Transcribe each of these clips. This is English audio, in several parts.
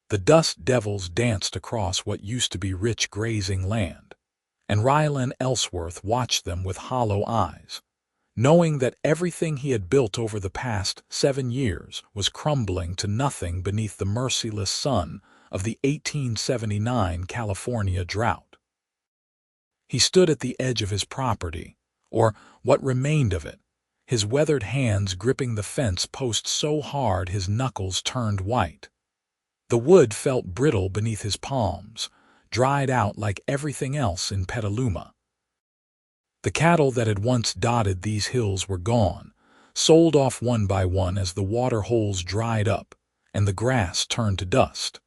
The dust devils danced across what used to be rich grazing land, and Rylan Elsworth watched them with hollow eyes, knowing that everything he had built over the past 7 years was crumbling to nothing beneath the merciless sun of the 1879 California drought. He stood at the edge of his property, or what remained of it, his weathered hands gripping the fence post so hard his knuckles turned white. The wood felt brittle beneath his palms, dried out like everything else in Petaluma. The cattle that had once dotted these hills were gone, sold off one by one as the water holes dried up and the grass turned to dust.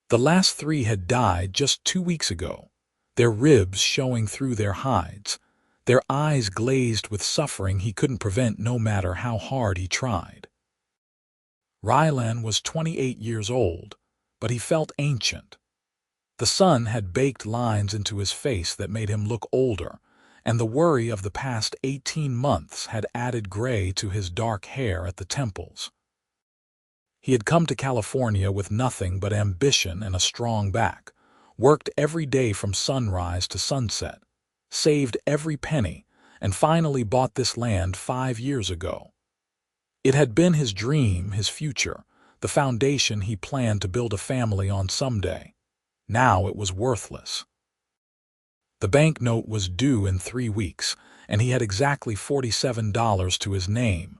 The last 3 had died just 2 weeks ago, their ribs showing through their hides, their eyes glazed with suffering he couldn't prevent no matter how hard he tried. Rylan was 28 years old, but he felt ancient. The sun had baked lines into his face that made him look older, and the worry of the past 18 months had added gray to his dark hair at the temples. He had come to California with nothing but ambition and a strong back, worked every day from sunrise to sunset, saved every penny, and finally bought this land 5 years ago. It had been his dream, his future, the foundation he planned to build a family on someday. Now it was worthless. The banknote was due in 3 weeks, and he had exactly $47 to his name.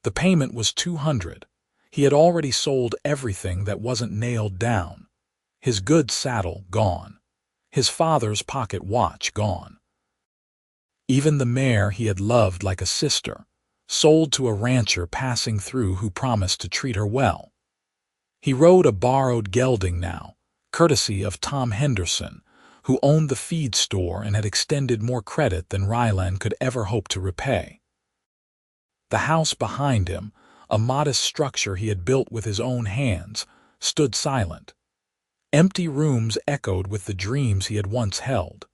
The payment was $200. He had already sold everything that wasn't nailed down. His good saddle gone. His father's pocket watch gone. Even the mare he had loved like a sister, sold to a rancher passing through who promised to treat her well. He rode a borrowed gelding now, courtesy of Tom Henderson, who owned the feed store and had extended more credit than Rylan could ever hope to repay. The house behind him, a modest structure he had built with his own hands, stood silent. Empty rooms echoed with the dreams he had once held.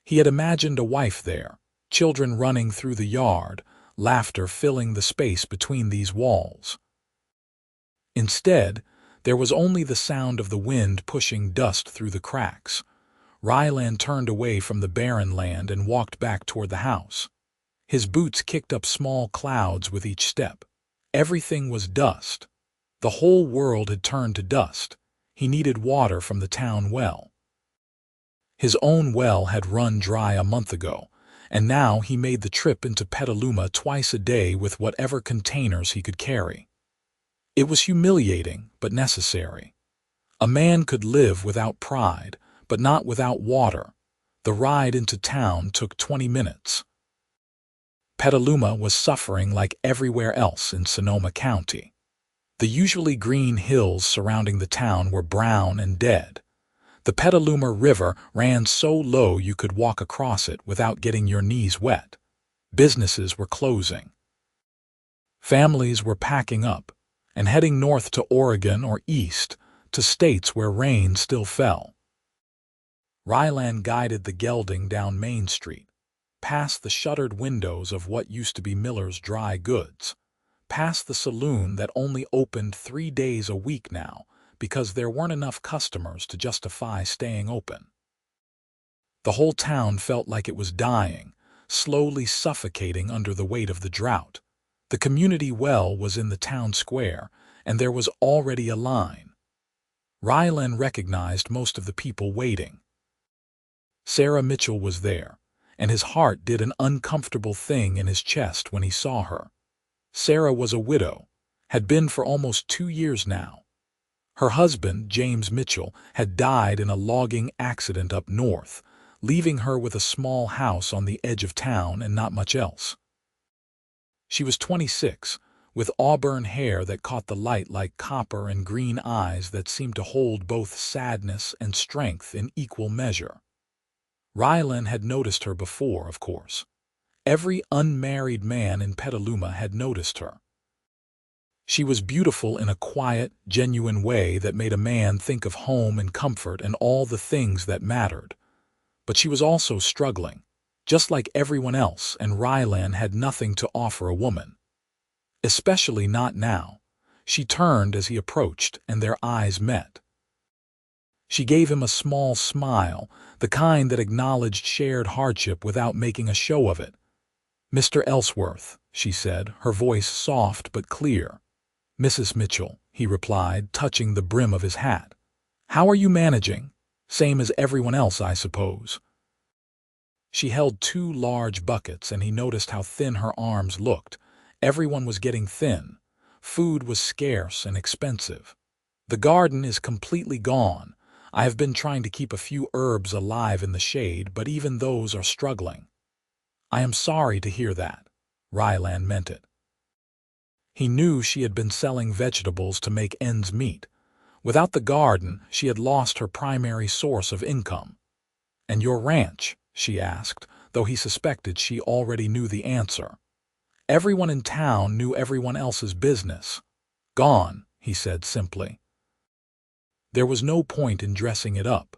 He had imagined a wife there, children running through the yard, laughter filling the space between these walls. Instead, there was only the sound of the wind pushing dust through the cracks. Rylan turned away from the barren land and walked back toward the house. His boots kicked up small clouds with each step. Everything was dust. The whole world had turned to dust. He needed water from the town well. His own well had run dry a month ago, and now he made the trip into Petaluma twice a day with whatever containers he could carry. It was humiliating, but necessary. A man could live without pride, but not without water. The ride into town took 20 minutes. Petaluma was suffering like everywhere else in Sonoma County. The usually green hills surrounding the town were brown and dead. The Petaluma River ran so low you could walk across it without getting your knees wet. Businesses were closing. Families were packing up and heading north to Oregon or east, to states where rain still fell. Rylan guided the gelding down Main Street, past the shuttered windows of what used to be Miller's Dry Goods, past the saloon that only opened 3 days a week now because there weren't enough customers to justify staying open. The whole town felt like it was dying, slowly suffocating under the weight of the drought. The community well was in the town square, and there was already a line. Rylan recognized most of the people waiting. Sarah Mitchell was there, and his heart did an uncomfortable thing in his chest when he saw her. Sarah was a widow, had been for almost 2 years now. Her husband, James Mitchell, had died in a logging accident up north, leaving her with a small house on the edge of town and not much else. She was 26, with auburn hair that caught the light like copper and green eyes that seemed to hold both sadness and strength in equal measure. Rylan had noticed her before, of course. Every unmarried man in Petaluma had noticed her. She was beautiful in a quiet, genuine way that made a man think of home and comfort and all the things that mattered. But she was also struggling, just like everyone else, and Rylan had nothing to offer a woman. Especially not now. She turned as he approached, and their eyes met. She gave him a small smile, the kind that acknowledged shared hardship without making a show of it. "Mr. Elsworth," she said, her voice soft but clear. "Mrs. Mitchell," he replied, touching the brim of his hat. "How are you managing? Same as everyone else, I suppose." She held 2 large buckets, and he noticed how thin her arms looked. Everyone was getting thin. Food was scarce and expensive. "The garden is completely gone. I have been trying to keep a few herbs alive in the shade, but even those are struggling." "I am sorry to hear that." Rylan meant it. He knew she had been selling vegetables to make ends meet. Without the garden, she had lost her primary source of income. "And your ranch?" she asked, though he suspected she already knew the answer. Everyone in town knew everyone else's business. "Gone," he said simply. There was no point in dressing it up.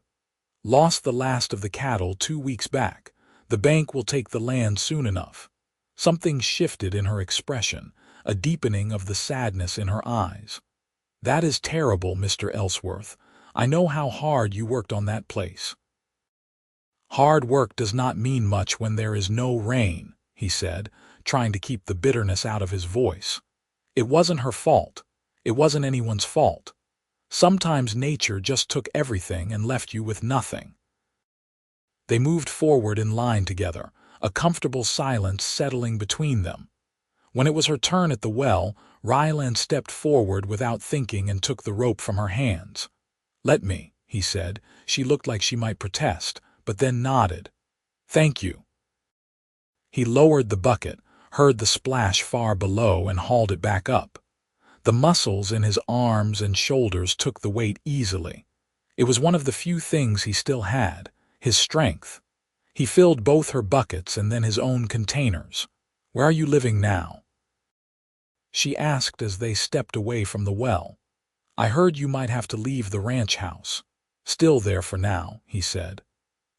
"Lost the last of the cattle 2 weeks back. The bank will take the land soon enough." Something shifted in her expression, a deepening of the sadness in her eyes. "That is terrible, Mr. Elsworth. I know how hard you worked on that place." "Hard work does not mean much when there is no rain," he said, trying to keep the bitterness out of his voice. "It wasn't her fault. It wasn't anyone's fault. Sometimes nature just took everything and left you with nothing." They moved forward in line together, a comfortable silence settling between them. When it was her turn at the well, Rylan stepped forward without thinking and took the rope from her hands. "Let me," he said. She looked like she might protest, but then nodded. "Thank you." He lowered the bucket, heard the splash far below, and hauled it back up. The muscles in his arms and shoulders took the weight easily. It was one of the few things he still had, his strength. He filled both her buckets and then his own containers. "Where are you living now?" she asked as they stepped away from the well. "I heard you might have to leave the ranch house." "Still there for now," he said.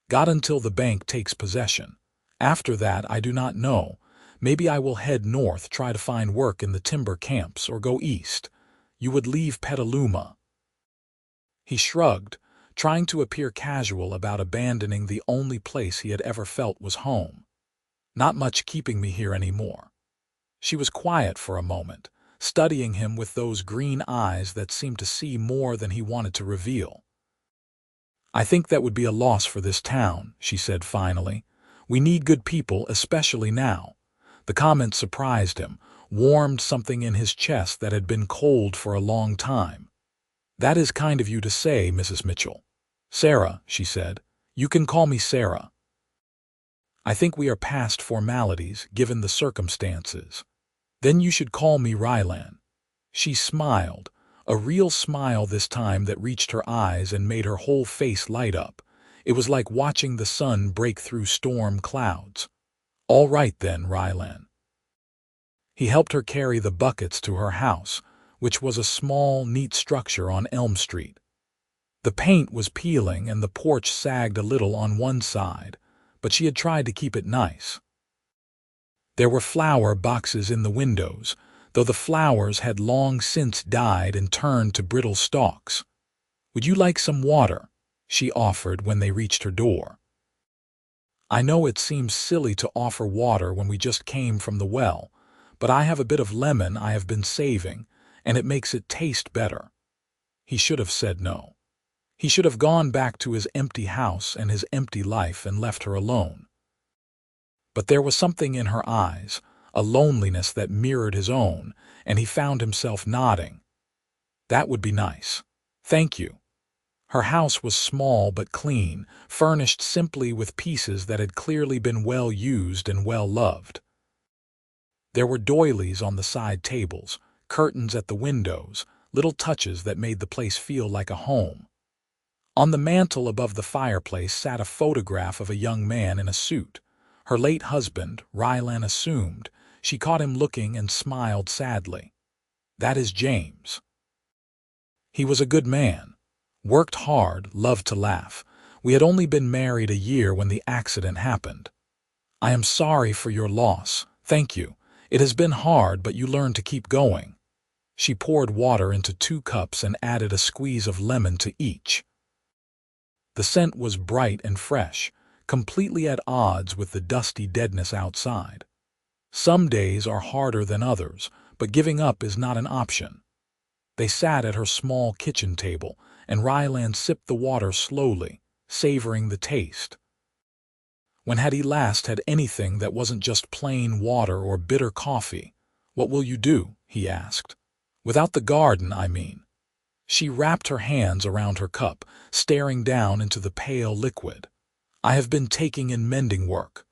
"Got until the bank takes possession. After that, I do not know. Maybe I will head north, try to find work in the timber camps, or go east. You would leave Petaluma." He shrugged, trying to appear casual about abandoning the only place he had ever felt was home. "Not much keeping me here anymore." She was quiet for a moment, studying him with those green eyes that seemed to see more than he wanted to reveal. "I think that would be a loss for this town," she said finally. "We need good people, especially now." The comment surprised him, warmed something in his chest that had been cold for a long time. "That is kind of you to say, Mrs. Mitchell." "Sarah," she said. "You can call me Sarah." "I think we are past formalities, given the circumstances." "Then you should call me Rylan." She smiled, a real smile this time that reached her eyes and made her whole face light up. It was like watching the sun break through storm clouds. "All right then, Rylan." He helped her carry the buckets to her house, which was a small, neat structure on Elm Street. The paint was peeling and the porch sagged a little on one side, but she had tried to keep it nice. There were flower boxes in the windows, though the flowers had long since died and turned to brittle stalks. "Would you like some water?" she offered when they reached her door. "I know it seems silly to offer water when we just came from the well, but I have a bit of lemon I have been saving, and it makes it taste better." He should have said no. He should have gone back to his empty house and his empty life and left her alone. But there was something in her eyes, a loneliness that mirrored his own, and he found himself nodding. "That would be nice. Thank you." Her house was small but clean, furnished simply with pieces that had clearly been well used and well loved. There were doilies on the side tables, curtains at the windows, little touches that made the place feel like a home. On the mantel above the fireplace sat a photograph of a young man in a suit. Her late husband, Rylan assumed. She caught him looking and smiled sadly. "That is James. He was a good man. Worked hard, loved to laugh. We had only been married a year when the accident happened. I am sorry for your loss. Thank you. It has been hard, but you learn to keep going." She poured water into 2 cups and added a squeeze of lemon to each. The scent was bright and fresh, completely at odds with the dusty deadness outside. Some days are harder than others, but giving up is not an option. They sat at her small kitchen table, and Rylan sipped the water slowly, savoring the taste. When had he last had anything that wasn't just plain water or bitter coffee? "What will you do?" he asked. "Without the garden, I mean." She wrapped her hands around her cup, staring down into the pale liquid. "I have been taking in mending work.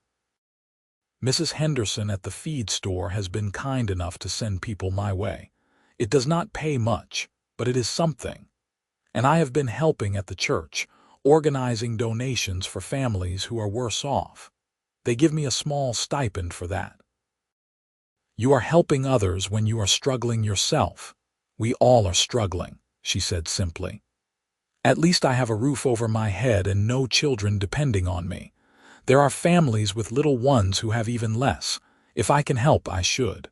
Mrs. Henderson at the feed store has been kind enough to send people my way. It does not pay much, but it is something. And I have been helping at the church, organizing donations for families who are worse off. They give me a small stipend for that." "You are helping others when you are struggling yourself. We all are struggling," she said simply. "At least I have a roof over my head and no children depending on me. There are families with little ones who have even less. If I can help, I should."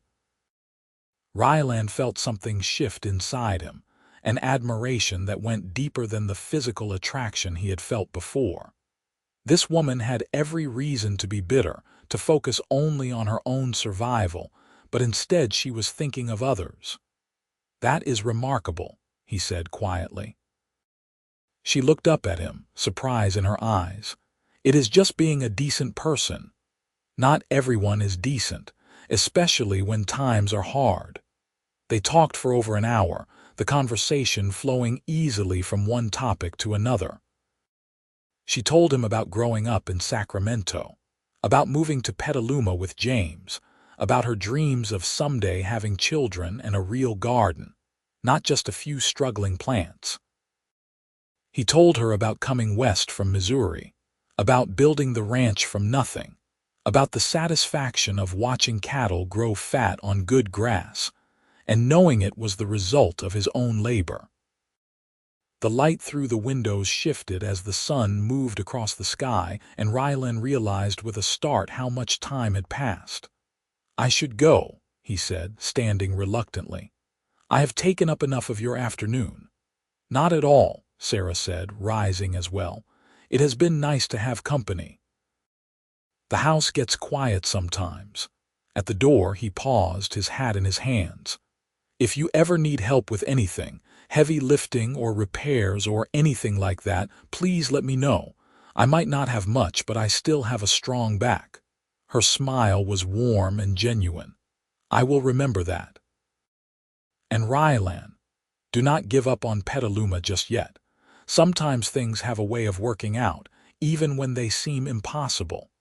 Rylan felt something shift inside him, an admiration that went deeper than the physical attraction he had felt before. This woman had every reason to be bitter, to focus only on her own survival, but instead she was thinking of others. "That is remarkable," he said quietly. She looked up at him, surprise in her eyes. "It is just being a decent person. Not everyone is decent, especially when times are hard." They talked for over an hour, the conversation flowing easily from one topic to another. She told him about growing up in Sacramento, about moving to Petaluma with James, about her dreams of someday having children and a real garden, not just a few struggling plants. He told her about coming west from Missouri, about building the ranch from nothing, about the satisfaction of watching cattle grow fat on good grass, and knowing it was the result of his own labor. The light through the windows shifted as the sun moved across the sky, and Rylan realized with a start how much time had passed. "I should go," he said, standing reluctantly. "I have taken up enough of your afternoon." "Not at all," Sarah said, rising as well. "It has been nice to have company." "The house gets quiet sometimes." At the door he paused, his hat in his hands. "If you ever need help with anything, heavy lifting or repairs or anything like that, please let me know. I might not have much, but I still have a strong back." Her smile was warm and genuine. "I will remember that." "And Rylan, do not give up on Petaluma just yet. Sometimes things have a way of working out, even when they seem impossible."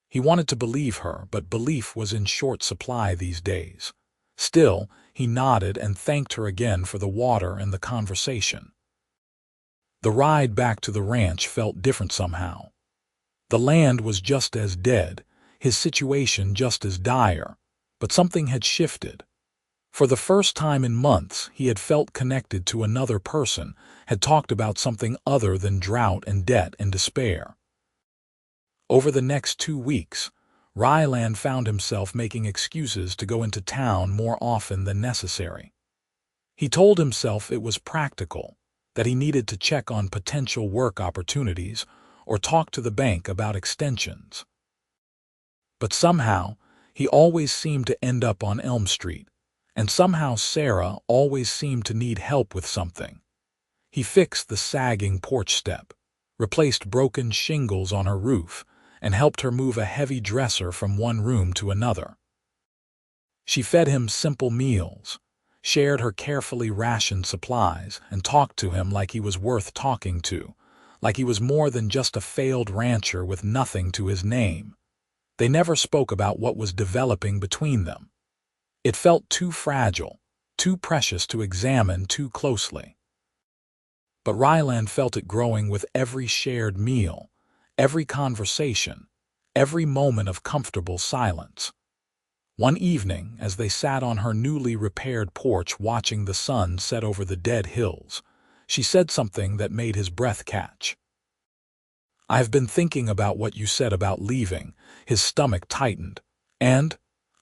He wanted to believe her, but belief was in short supply these days. Still, he nodded and thanked her again for the water and the conversation. The ride back to the ranch felt different somehow. The land was just as dead, his situation just as dire, but something had shifted. For the first time in months, he had felt connected to another person, had talked about something other than drought and debt and despair. Over the next 2 weeks, Rylan found himself making excuses to go into town more often than necessary. He told himself it was practical, that he needed to check on potential work opportunities or talk to the bank about extensions. But somehow, he always seemed to end up on Elm Street, and somehow Sarah always seemed to need help with something. He fixed the sagging porch step, replaced broken shingles on her roof, and helped her move a heavy dresser from one room to another. She fed him simple meals, shared her carefully rationed supplies, and talked to him like he was worth talking to, like he was more than just a failed rancher with nothing to his name. They never spoke about what was developing between them. It felt too fragile, too precious to examine too closely. But Rylan felt it growing with every shared meal, every conversation, every moment of comfortable silence. One evening, as they sat on her newly repaired porch watching the sun set over the dead hills, she said something that made his breath catch. "I have been thinking about what you said about leaving." His stomach tightened. "And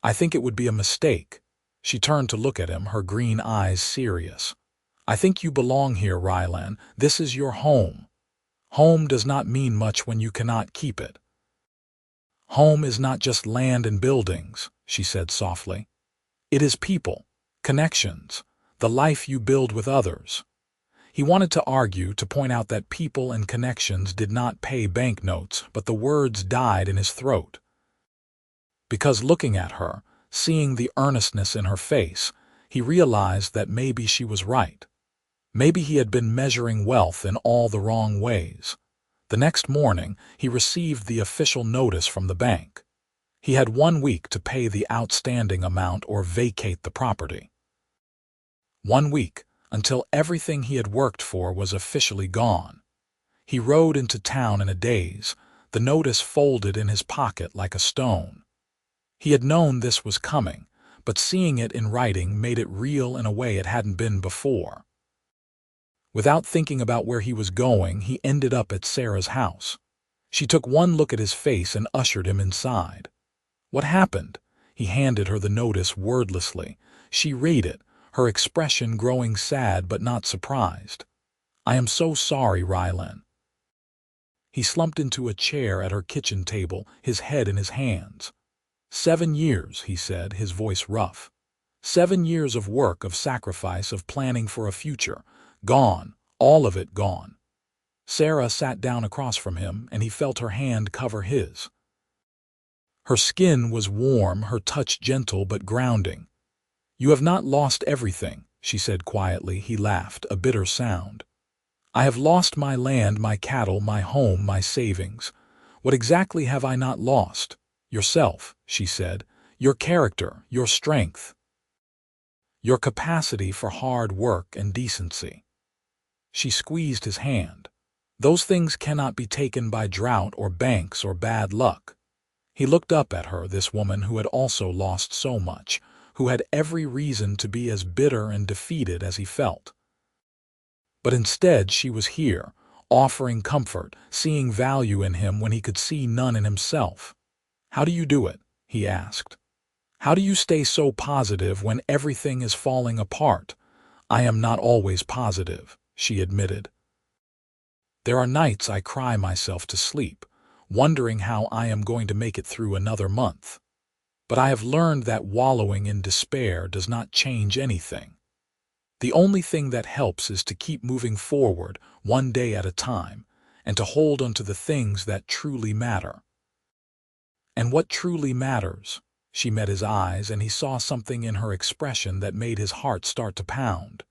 I think it would be a mistake." She turned to look at him, her green eyes serious. "I think you belong here, Rylan. This is your home." Home does not mean much when you cannot keep it. Home is not just land and buildings, she said softly. It is people, connections, the life you build with others. He wanted to argue, to point out that people and connections did not pay banknotes, but the words died in his throat. Because looking at her, seeing the earnestness in her face, he realized that maybe she was right. Maybe he had been measuring wealth in all the wrong ways. The next morning, he received the official notice from the bank. He had 1 week to pay the outstanding amount or vacate the property. 1 week, until everything he had worked for was officially gone. He rode into town in a daze, the notice folded in his pocket like a stone. He had known this was coming, but seeing it in writing made it real in a way it hadn't been before. Without thinking about where he was going, he ended up at Sarah's house. She took one look at his face and ushered him inside. "What happened?" He handed her the notice wordlessly. She read it, her expression growing sad but not surprised. "I am so sorry, Rylan." He slumped into a chair at her kitchen table, his head in his hands. 7 years, he said, his voice rough. 7 years of work, of sacrifice, of planning for a future. Gone, all of it gone. Sarah sat down across from him, and he felt her hand cover his. Her skin was warm, her touch gentle but grounding. "You have not lost everything," she said quietly. He laughed, a bitter sound. "I have lost my land, my cattle, my home, my savings. What exactly have I not lost?" "Yourself," she said. "Your character, your strength. Your capacity for hard work and decency." She squeezed his hand. "Those things cannot be taken by drought or banks or bad luck." He looked up at her, this woman who had also lost so much, who had every reason to be as bitter and defeated as he felt. But instead she was here, offering comfort, seeing value in him when he could see none in himself. "How do you do it?" he asked. "How do you stay so positive when everything is falling apart?" "I am not always positive," she admitted. "There are nights I cry myself to sleep, wondering how I am going to make it through another month. But I have learned that wallowing in despair does not change anything. The only thing that helps is to keep moving forward, one day at a time, and to hold onto the things that truly matter." "And what truly matters?" She met his eyes, and he saw something in her expression that made his heart start to pound.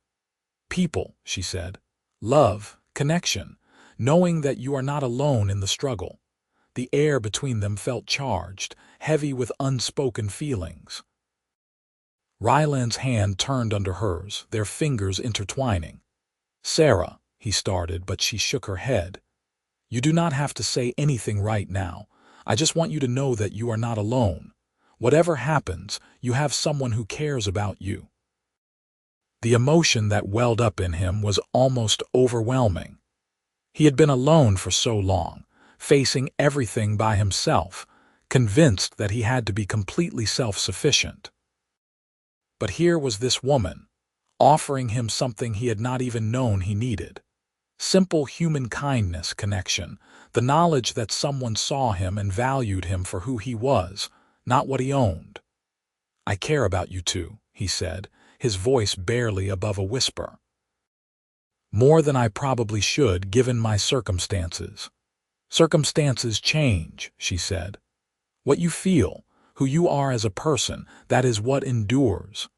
"People," she said. "Love, connection, knowing that you are not alone in the struggle." The air between them felt charged, heavy with unspoken feelings. Rylan's hand turned under hers, their fingers intertwining. "Sarah," he started, but she shook her head. "You do not have to say anything right now. I just want you to know that you are not alone. Whatever happens, you have someone who cares about you." The emotion that welled up in him was almost overwhelming. He had been alone for so long, facing everything by himself, convinced that he had to be completely self-sufficient. But here was this woman, offering him something he had not even known he needed. Simple human kindness, connection, the knowledge that someone saw him and valued him for who he was, not what he owned. "I care about you too," he said, his voice barely above a whisper. "More than I probably should, given my circumstances." "Circumstances change," she said. "What you feel, who you are as a person, that is what endures."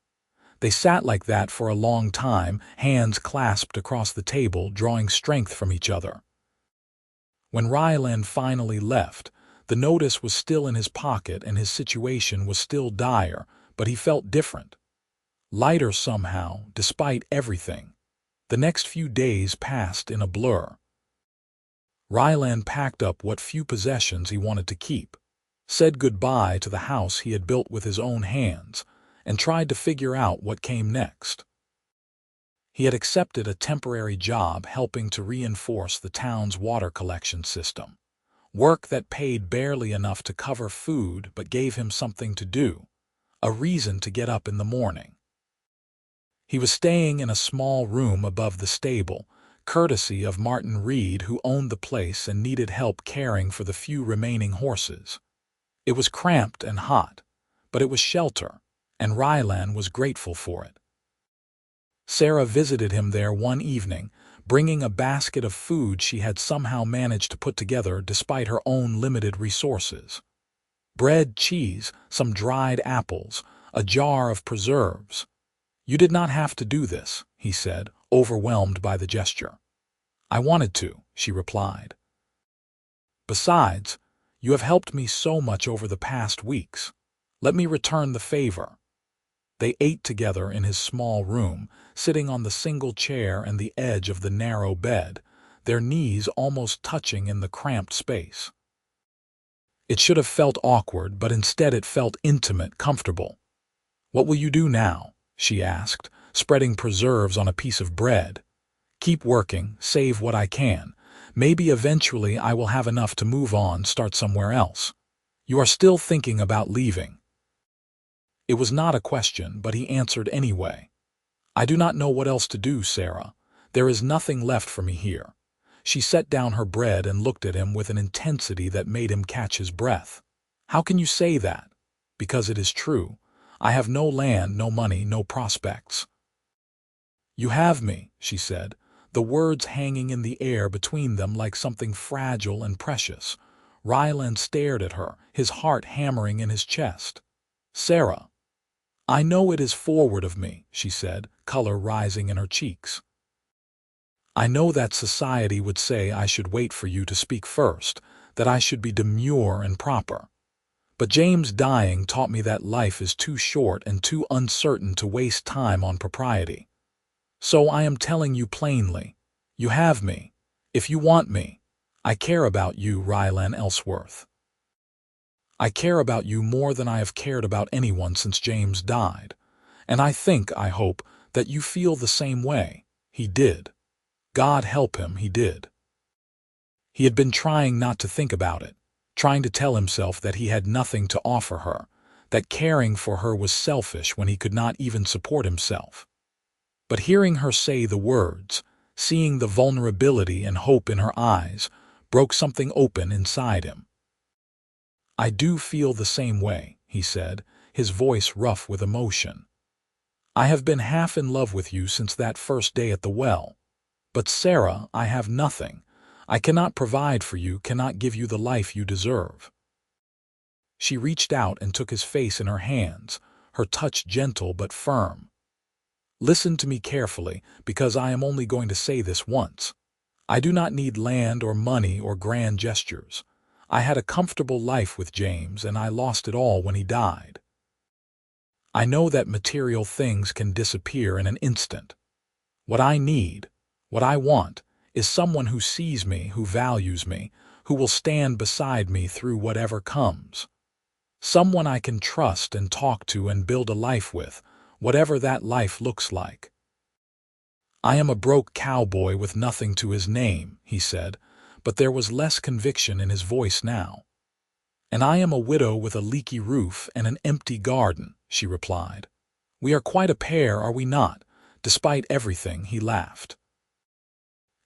They sat like that for a long time, hands clasped across the table, drawing strength from each other. When Rylan finally left, the notice was still in his pocket and his situation was still dire, but he felt different. Lighter somehow, despite everything. The next few days passed in a blur. Rylan packed up what few possessions he wanted to keep, said goodbye to the house he had built with his own hands, and tried to figure out what came next. He had accepted a temporary job helping to reinforce the town's water collection system, work that paid barely enough to cover food but gave him something to do, a reason to get up in the morning. He was staying in a small room above the stable, courtesy of Martin Reed, who owned the place and needed help caring for the few remaining horses. It was cramped and hot, but it was shelter, and Rylan was grateful for it. Sarah visited him there one evening, bringing a basket of food she had somehow managed to put together despite her own limited resources. Bread, cheese, some dried apples, a jar of preserves. "You did not have to do this," he said, overwhelmed by the gesture. "I wanted to," she replied. "Besides, you have helped me so much over the past weeks. Let me return the favor." They ate together in his small room, sitting on the single chair and the edge of the narrow bed, their knees almost touching in the cramped space. It should have felt awkward, but instead it felt intimate, comfortable. "What will you do now?" she asked, spreading preserves on a piece of bread. "Keep working, save what I can. Maybe eventually I will have enough to move on, start somewhere else. You are still thinking about leaving." It was not a question, but he answered anyway. "I do not know what else to do, Sarah. There is nothing left for me here." She set down her bread and looked at him with an intensity that made him catch his breath. "How can you say that?" "Because it is true. I have no land, no money, no prospects." "You have me," she said, the words hanging in the air between them like something fragile and precious. Rylan stared at her, his heart hammering in his chest. "Sarah." "I know it is forward of me," she said, color rising in her cheeks. "I know that society would say I should wait for you to speak first, that I should be demure and proper. But James dying taught me that life is too short and too uncertain to waste time on propriety. So I am telling you plainly, you have me. If you want me, I care about you, Rylan Elsworth. I care about you more than I have cared about anyone since James died. And I think, I hope, that you feel the same way." He did. God help him, he did. He had been trying not to think about it, trying to tell himself that he had nothing to offer her, that caring for her was selfish when he could not even support himself. But hearing her say the words, seeing the vulnerability and hope in her eyes, broke something open inside him. "I do feel the same way," he said, his voice rough with emotion. "I have been half in love with you since that first day at the well. But Sarah, I have nothing. I cannot provide for you, cannot give you the life you deserve." She reached out and took his face in her hands, her touch gentle but firm. "Listen to me carefully, because I am only going to say this once. I do not need land or money or grand gestures. I had a comfortable life with James, and I lost it all when he died. I know that material things can disappear in an instant. What I need, what I want, is someone who sees me, who values me, who will stand beside me through whatever comes. Someone I can trust and talk to and build a life with, whatever that life looks like." "I am a broke cowboy with nothing to his name," he said, but there was less conviction in his voice now. "And I am a widow with a leaky roof and an empty garden," she replied. "We are quite a pair, are we not? Despite everything," he laughed.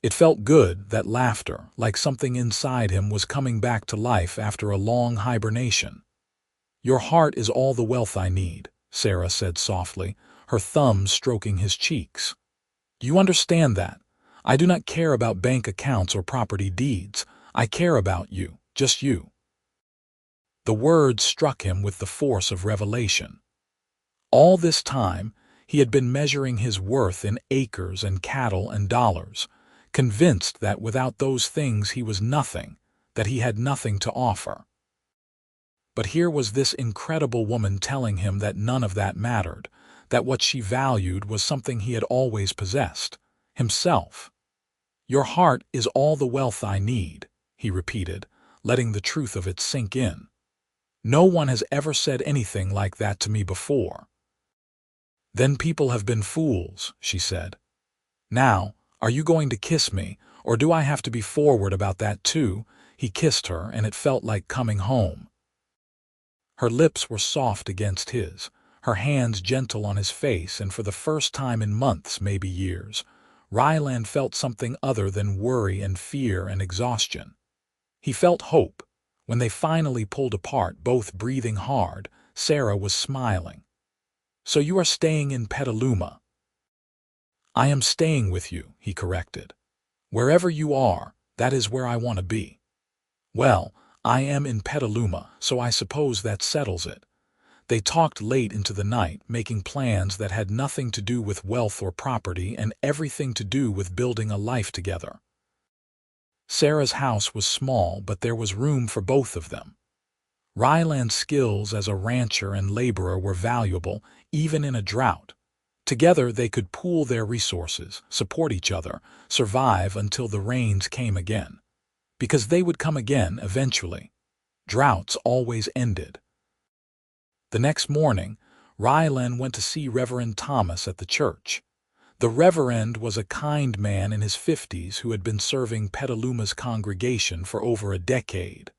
It felt good, that laughter, like something inside him was coming back to life after a long hibernation. "Your heart is all the wealth I need," Sarah said softly, her thumbs stroking his cheeks. "Do you understand that? I do not care about bank accounts or property deeds. I care about you, just you." The words struck him with the force of revelation. All this time, he had been measuring his worth in acres and cattle and dollars, convinced that without those things he was nothing, that he had nothing to offer. But here was this incredible woman telling him that none of that mattered, that what she valued was something he had always possessed, himself. "Your heart is all the wealth I need," he repeated, letting the truth of it sink in. "No one has ever said anything like that to me before." "Then people have been fools," she said. "Now, are you going to kiss me, or do I have to be forward about that too?" He kissed her, and it felt like coming home. Her lips were soft against his, her hands gentle on his face, and for the first time in months, maybe years, Rylan felt something other than worry and fear and exhaustion. He felt hope. When they finally pulled apart, both breathing hard, Sarah was smiling. "So you are staying in Petaluma?" "I am staying with you," he corrected. "Wherever you are, that is where I want to be." "Well, I am in Petaluma, so I suppose that settles it." They talked late into the night, making plans that had nothing to do with wealth or property and everything to do with building a life together. Sarah's house was small, but there was room for both of them. Ryland's skills as a rancher and laborer were valuable, even in a drought. Together they could pool their resources, support each other, survive until the rains came again. Because they would come again eventually. Droughts always ended. The next morning, Rylan went to see Reverend Thomas at the church. The Reverend was a kind man in his 50s who had been serving Petaluma's congregation for over a decade.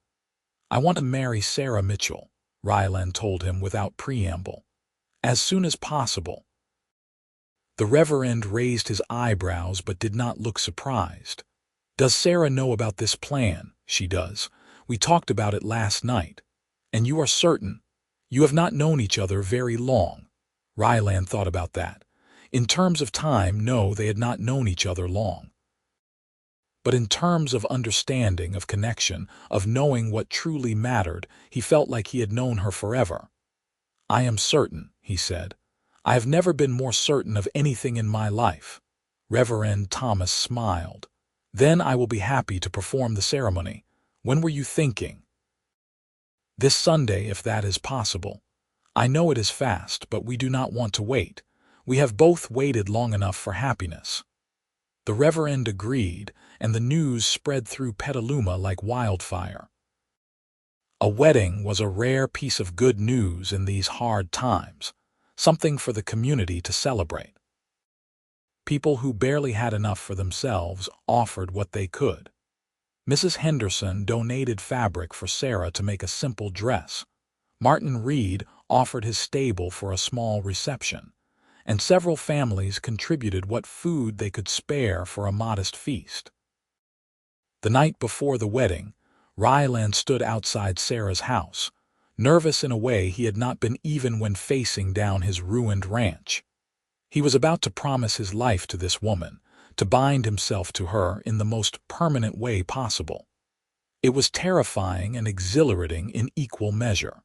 "I want to marry Sarah Mitchell," Rylan told him without preamble. "As soon as possible." The Reverend raised his eyebrows but did not look surprised. "Does Sarah know about this plan?" "She does. We talked about it last night." "And you are certain? You have not known each other very long." Rylan thought about that. In terms of time, no, they had not known each other long. But in terms of understanding, of connection, of knowing what truly mattered, he felt like he had known her forever. "I am certain," he said. "I have never been more certain of anything in my life." Reverend Thomas smiled. "Then I will be happy to perform the ceremony. When were you thinking?" "This Sunday, if that is possible. I know it is fast, but we do not want to wait. We have both waited long enough for happiness." The Reverend agreed, and the news spread through Petaluma like wildfire. A wedding was a rare piece of good news in these hard times, something for the community to celebrate. People who barely had enough for themselves offered what they could. Mrs. Henderson donated fabric for Sarah to make a simple dress. Martin Reed offered his stable for a small reception, and several families contributed what food they could spare for a modest feast. The night before the wedding, Rylan stood outside Sarah's house, nervous in a way he had not been even when facing down his ruined ranch. He was about to promise his life to this woman, to bind himself to her in the most permanent way possible. It was terrifying and exhilarating in equal measure.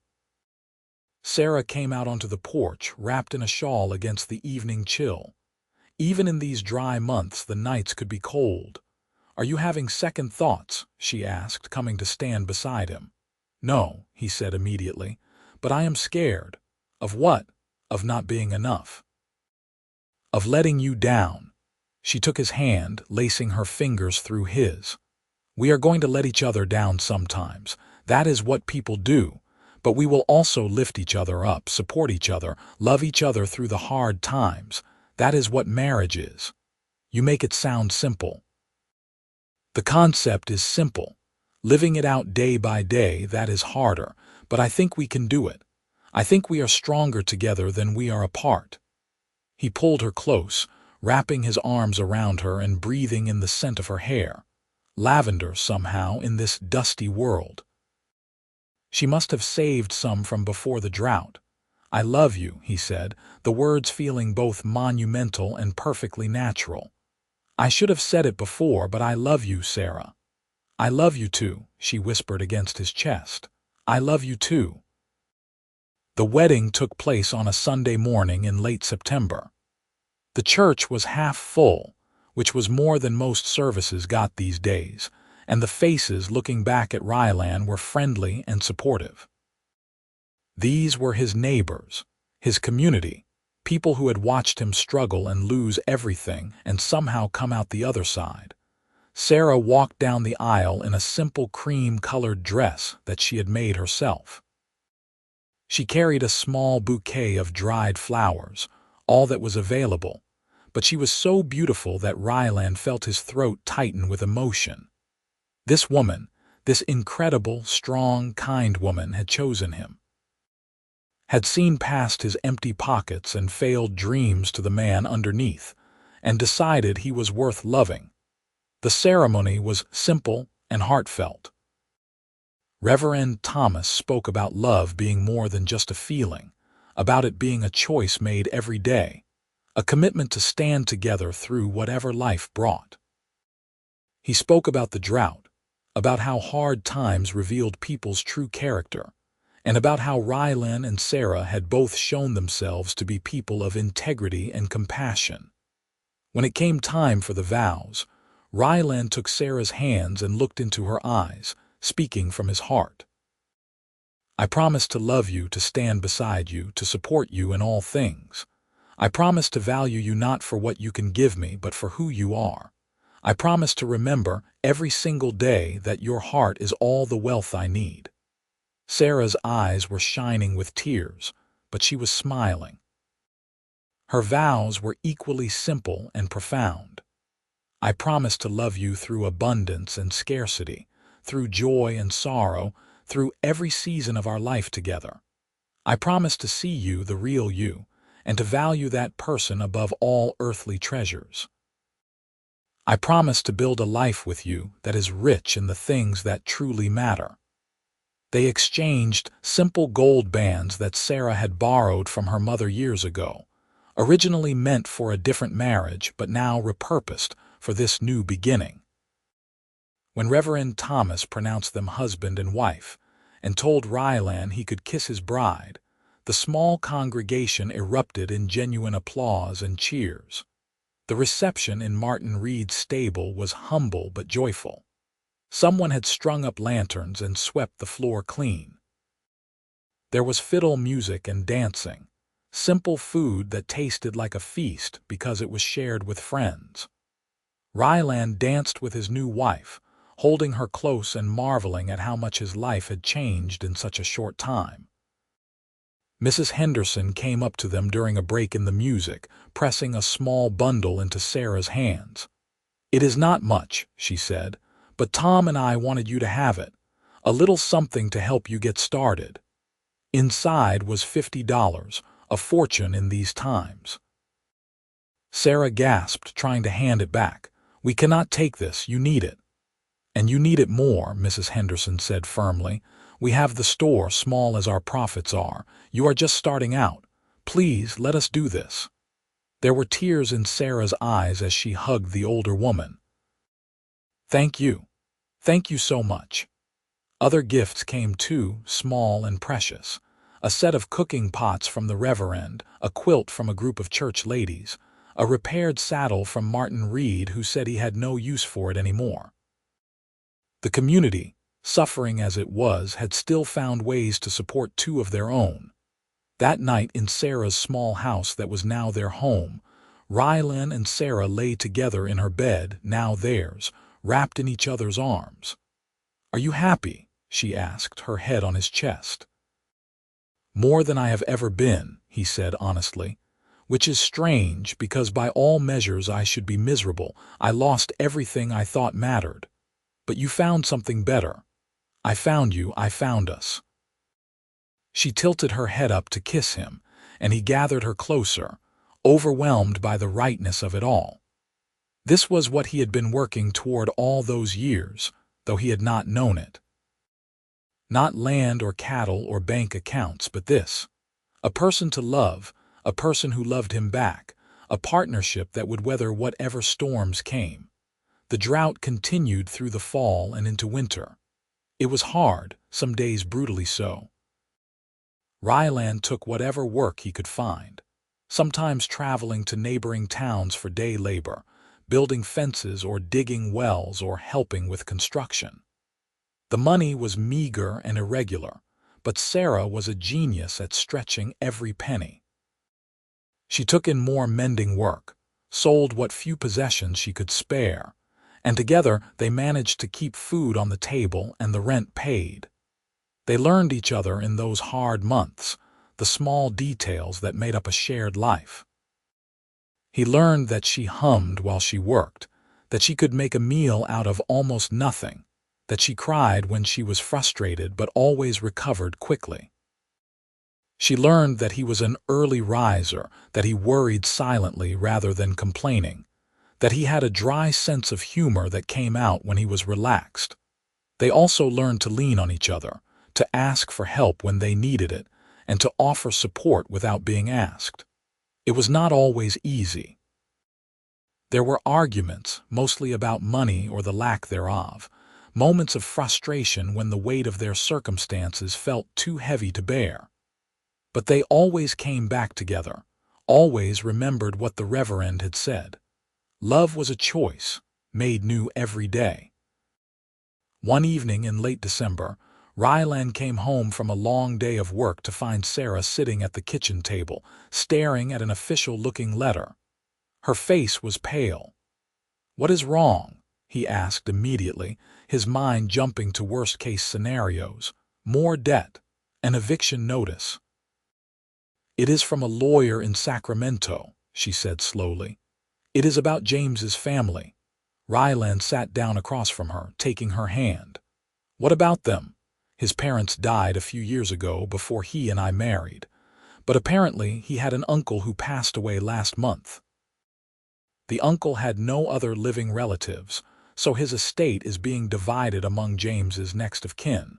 Sarah came out onto the porch, wrapped in a shawl against the evening chill. Even in these dry months, the nights could be cold. "Are you having second thoughts?" she asked, coming to stand beside him. "No," he said immediately, "but I am scared." "Of what?" "Of not being enough. Of letting you down." She took his hand, lacing her fingers through his. "We are going to let each other down sometimes. That is what people do. But we will also lift each other up, support each other, love each other through the hard times. That is what marriage is." "You make it sound simple." "The concept is simple. Living it out day by day, that is harder, but I think we can do it. I think we are stronger together than we are apart." He pulled her close, wrapping his arms around her and breathing in the scent of her hair. Lavender, somehow, in this dusty world. She must have saved some from before the drought. "I love you," he said, the words feeling both monumental and perfectly natural. "I should have said it before, but I love you, Sarah." "I love you too," she whispered against his chest. "I love you too." The wedding took place on a Sunday morning in late September. The church was half full, which was more than most services got these days, and the faces looking back at Rylan were friendly and supportive. These were his neighbors, his community, people who had watched him struggle and lose everything and somehow come out the other side. Sarah walked down the aisle in a simple cream-colored dress that she had made herself. She carried a small bouquet of dried flowers, all that was available, but she was so beautiful that Rylan felt his throat tighten with emotion. This woman, this incredible, strong, kind woman had chosen him. Had seen past his empty pockets and failed dreams to the man underneath, and decided he was worth loving. The ceremony was simple and heartfelt. Reverend Thomas spoke about love being more than just a feeling, about it being a choice made every day, a commitment to stand together through whatever life brought. He spoke about the drought, about how hard times revealed people's true character, and about how Rylan and Sarah had both shown themselves to be people of integrity and compassion. When it came time for the vows, Rylan took Sarah's hands and looked into her eyes, speaking from his heart. "I promise to love you, to stand beside you, to support you in all things. I promise to value you not for what you can give me, but for who you are. I promise to remember every single day that your heart is all the wealth I need." Sarah's eyes were shining with tears, but she was smiling. Her vows were equally simple and profound. "I promise to love you through abundance and scarcity, through joy and sorrow, through every season of our life together. I promise to see you, the real you, and to value that person above all earthly treasures. I promise to build a life with you that is rich in the things that truly matter." They exchanged simple gold bands that Sarah had borrowed from her mother years ago, originally meant for a different marriage but now repurposed for this new beginning. When Reverend Thomas pronounced them husband and wife and told Rylan he could kiss his bride, the small congregation erupted in genuine applause and cheers. The reception in Martin Reed's stable was humble but joyful. Someone had strung up lanterns and swept the floor clean. There was fiddle music and dancing, simple food that tasted like a feast because it was shared with friends. Rylan danced with his new wife, holding her close and marveling at how much his life had changed in such a short time. Mrs. Henderson came up to them during a break in the music, pressing a small bundle into Sarah's hands. "It is not much," she said, "but Tom and I wanted you to have it, a little something to help you get started." Inside was $50, a fortune in these times. Sarah gasped, trying to hand it back. "We cannot take this, you need it." "And you need it more," Mrs. Henderson said firmly. "We have the store, small as our profits are. You are just starting out. Please, let us do this." There were tears in Sarah's eyes as she hugged the older woman. "Thank you. Thank you so much." Other gifts came too, small and precious. A set of cooking pots from the Reverend, a quilt from a group of church ladies, a repaired saddle from Martin Reed, who said he had no use for it anymore. The community, suffering as it was, had still found ways to support two of their own. That night in Sarah's small house that was now their home, Rylan and Sarah lay together in her bed, now theirs, wrapped in each other's arms. "Are you happy?" she asked, her head on his chest. "More than I have ever been," he said honestly, "which is strange because by all measures I should be miserable. I lost everything I thought mattered. But you found something better. I found you, I found us." She tilted her head up to kiss him, and he gathered her closer, overwhelmed by the rightness of it all. This was what he had been working toward all those years, though he had not known it. Not land or cattle or bank accounts, but this. A person to love, a person who loved him back, a partnership that would weather whatever storms came. The drought continued through the fall and into winter. It was hard, some days brutally so. Rylan took whatever work he could find, sometimes traveling to neighboring towns for day labor, building fences or digging wells or helping with construction. The money was meager and irregular, but Sarah was a genius at stretching every penny. She took in more mending work, sold what few possessions she could spare, and together they managed to keep food on the table and the rent paid. They learned each other in those hard months, the small details that made up a shared life. He learned that she hummed while she worked, that she could make a meal out of almost nothing, that she cried when she was frustrated but always recovered quickly. She learned that he was an early riser, that he worried silently rather than complaining, that he had a dry sense of humor that came out when he was relaxed. They also learned to lean on each other, to ask for help when they needed it, and to offer support without being asked. It was not always easy. There were arguments, mostly about money or the lack thereof, moments of frustration when the weight of their circumstances felt too heavy to bear. But they always came back together, always remembered what the Reverend had said. Love was a choice, made new every day. One evening in late December, Rylan came home from a long day of work to find Sarah sitting at the kitchen table, staring at an official-looking letter. Her face was pale. "What is wrong?" he asked immediately, his mind jumping to worst-case scenarios. More debt, an eviction notice. "It is from a lawyer in Sacramento," she said slowly. "It is about James's family." Rylan sat down across from her, taking her hand. "What about them?" "His parents died a few years ago before he and I married. But apparently he had an uncle who passed away last month. The uncle had no other living relatives, so his estate is being divided among James's next of kin,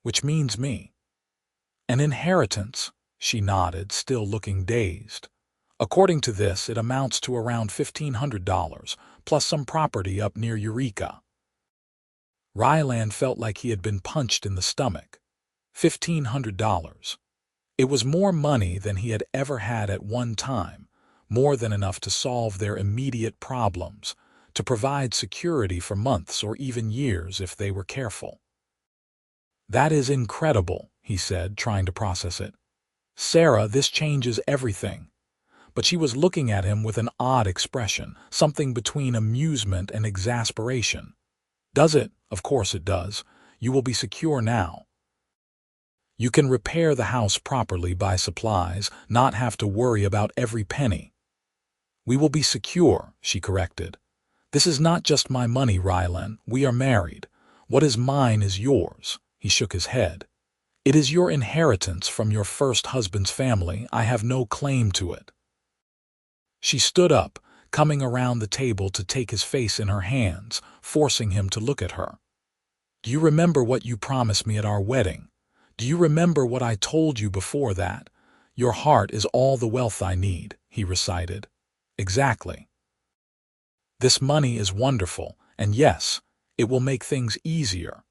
which means me." "An inheritance?" she nodded, still looking dazed. "According to this, it amounts to around $1,500, plus some property up near Eureka." Rylan felt like he had been punched in the stomach. $1,500. It was more money than he had ever had at one time, more than enough to solve their immediate problems, to provide security for months or even years if they were careful. "That is incredible," he said, trying to process it. "Sarah, this changes everything." But she was looking at him with an odd expression, something between amusement and exasperation. "Does it? Of course it does. You will be secure now. You can repair the house properly, buy supplies, not have to worry about every penny." "We will be secure," she corrected. "This is not just my money, Rylan. We are married. What is mine is yours." He shook his head. "It is your inheritance from your first husband's family. I have no claim to it." She stood up, coming around the table to take his face in her hands, forcing him to look at her. "Do you remember what you promised me at our wedding? Do you remember what I told you before that? Your heart is all the wealth I need," he recited. "Exactly. This money is wonderful, and yes, it will make things easier,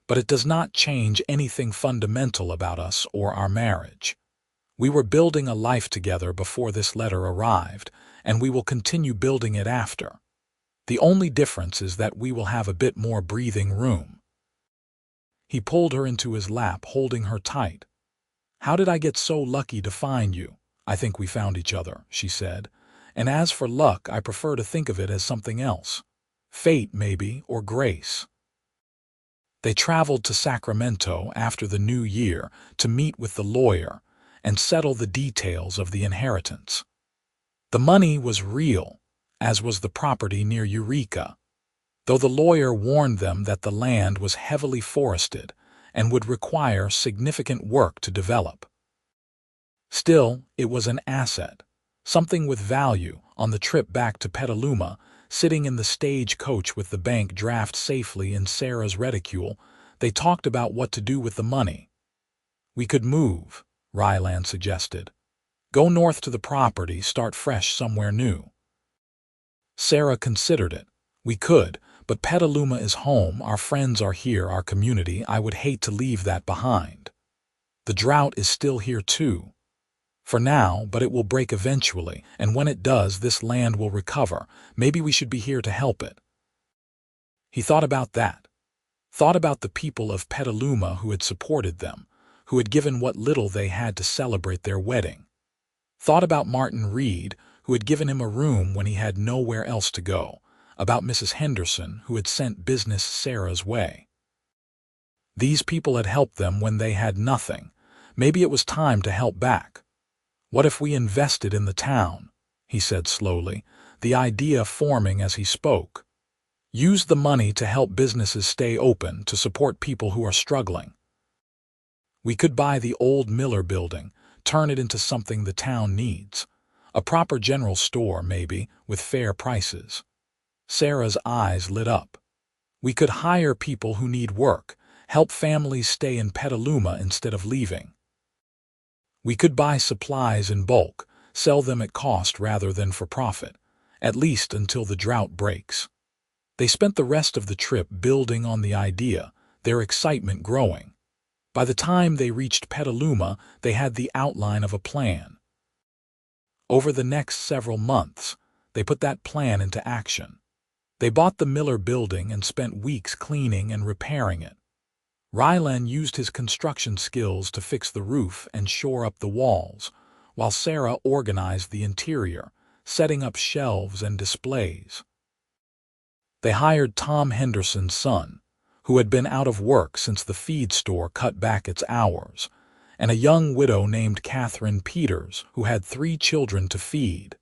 but it does not change anything fundamental about us or our marriage. We were building a life together before this letter arrived, and we will continue building it after. The only difference is that we will have a bit more breathing room." He pulled her into his lap, holding her tight. "How did I get so lucky to find you?" "I think we found each other," she said. "And as for luck, I prefer to think of it as something else. Fate, maybe, or grace." They traveled to Sacramento after the new year to meet with the lawyer and settle the details of the inheritance. The money was real, as was the property near Eureka, though the lawyer warned them that the land was heavily forested and would require significant work to develop. Still, it was an asset, something with value. On the trip back to Petaluma, sitting in the stagecoach with the bank draft safely in Sarah's reticule, they talked about what to do with the money. "We could move," Rylan suggested. "Go north to the property, start fresh somewhere new." Sarah considered it. "We could, but Petaluma is home, our friends are here, our community. I would hate to leave that behind. The drought is still here too. For now, but it will break eventually, and when it does, this land will recover. Maybe we should be here to help it." He thought about that. Thought about the people of Petaluma who had supported them, who had given what little they had to celebrate their wedding. Thought about Martin Reed, who had given him a room when he had nowhere else to go. About Mrs. Henderson, who had sent business Sarah's way. These people had helped them when they had nothing. Maybe it was time to help back. "What if we invested in the town?" he said slowly, the idea forming as he spoke. "Use the money to help businesses stay open, to support people who are struggling. We could buy the old Miller building, turn it into something the town needs. A proper general store, maybe, with fair prices. Sarah's eyes lit up. "We could hire people who need work, help families stay in Petaluma instead of leaving. We could buy supplies in bulk, sell them at cost rather than for profit, at least until the drought breaks." They spent the rest of the trip building on the idea, their excitement growing. By the time they reached Petaluma, they had the outline of a plan. Over the next several months, they put that plan into action. They bought the Miller building and spent weeks cleaning and repairing it. Rylan used his construction skills to fix the roof and shore up the walls, while Sarah organized the interior, setting up shelves and displays. They hired Tom Henderson's son, who had been out of work since the feed store cut back its hours, and a young widow named Catherine Peters, who had 3 children to feed.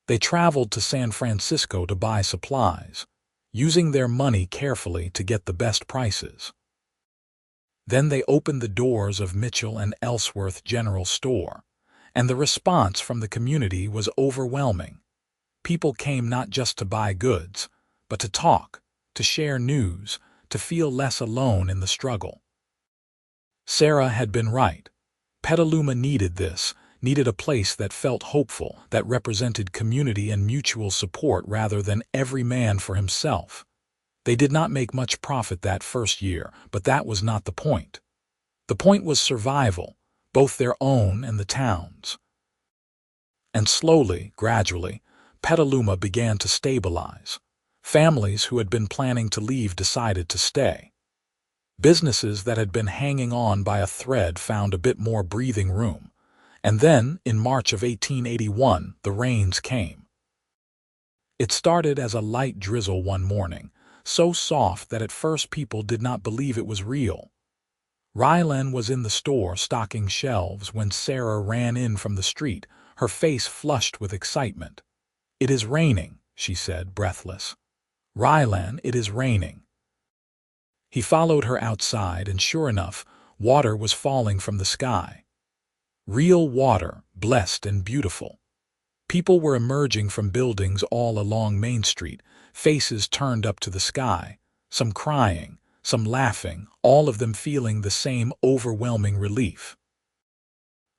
They traveled to San Francisco to buy supplies, using their money carefully to get the best prices. Then they opened the doors of Mitchell and Elsworth General Store, and the response from the community was overwhelming. People came not just to buy goods, but to talk, to share news, to feel less alone in the struggle. Sarah had been right. Petaluma needed this, needed a place that felt hopeful, that represented community and mutual support rather than every man for himself. They did not make much profit that first year, but that was not the point. The point was survival, both their own and the town's. And slowly, gradually, Petaluma began to stabilize. Families who had been planning to leave decided to stay. Businesses that had been hanging on by a thread found a bit more breathing room. And then, in March of 1881, the rains came. It started as a light drizzle one morning, so soft that at first people did not believe it was real. Rylan was in the store stocking shelves when Sarah ran in from the street, her face flushed with excitement. "It is raining," she said, breathless. "Rylan, it is raining." He followed her outside, and sure enough, water was falling from the sky. Real water, blessed and beautiful. People were emerging from buildings all along Main Street, faces turned up to the sky, some crying, some laughing, all of them feeling the same overwhelming relief.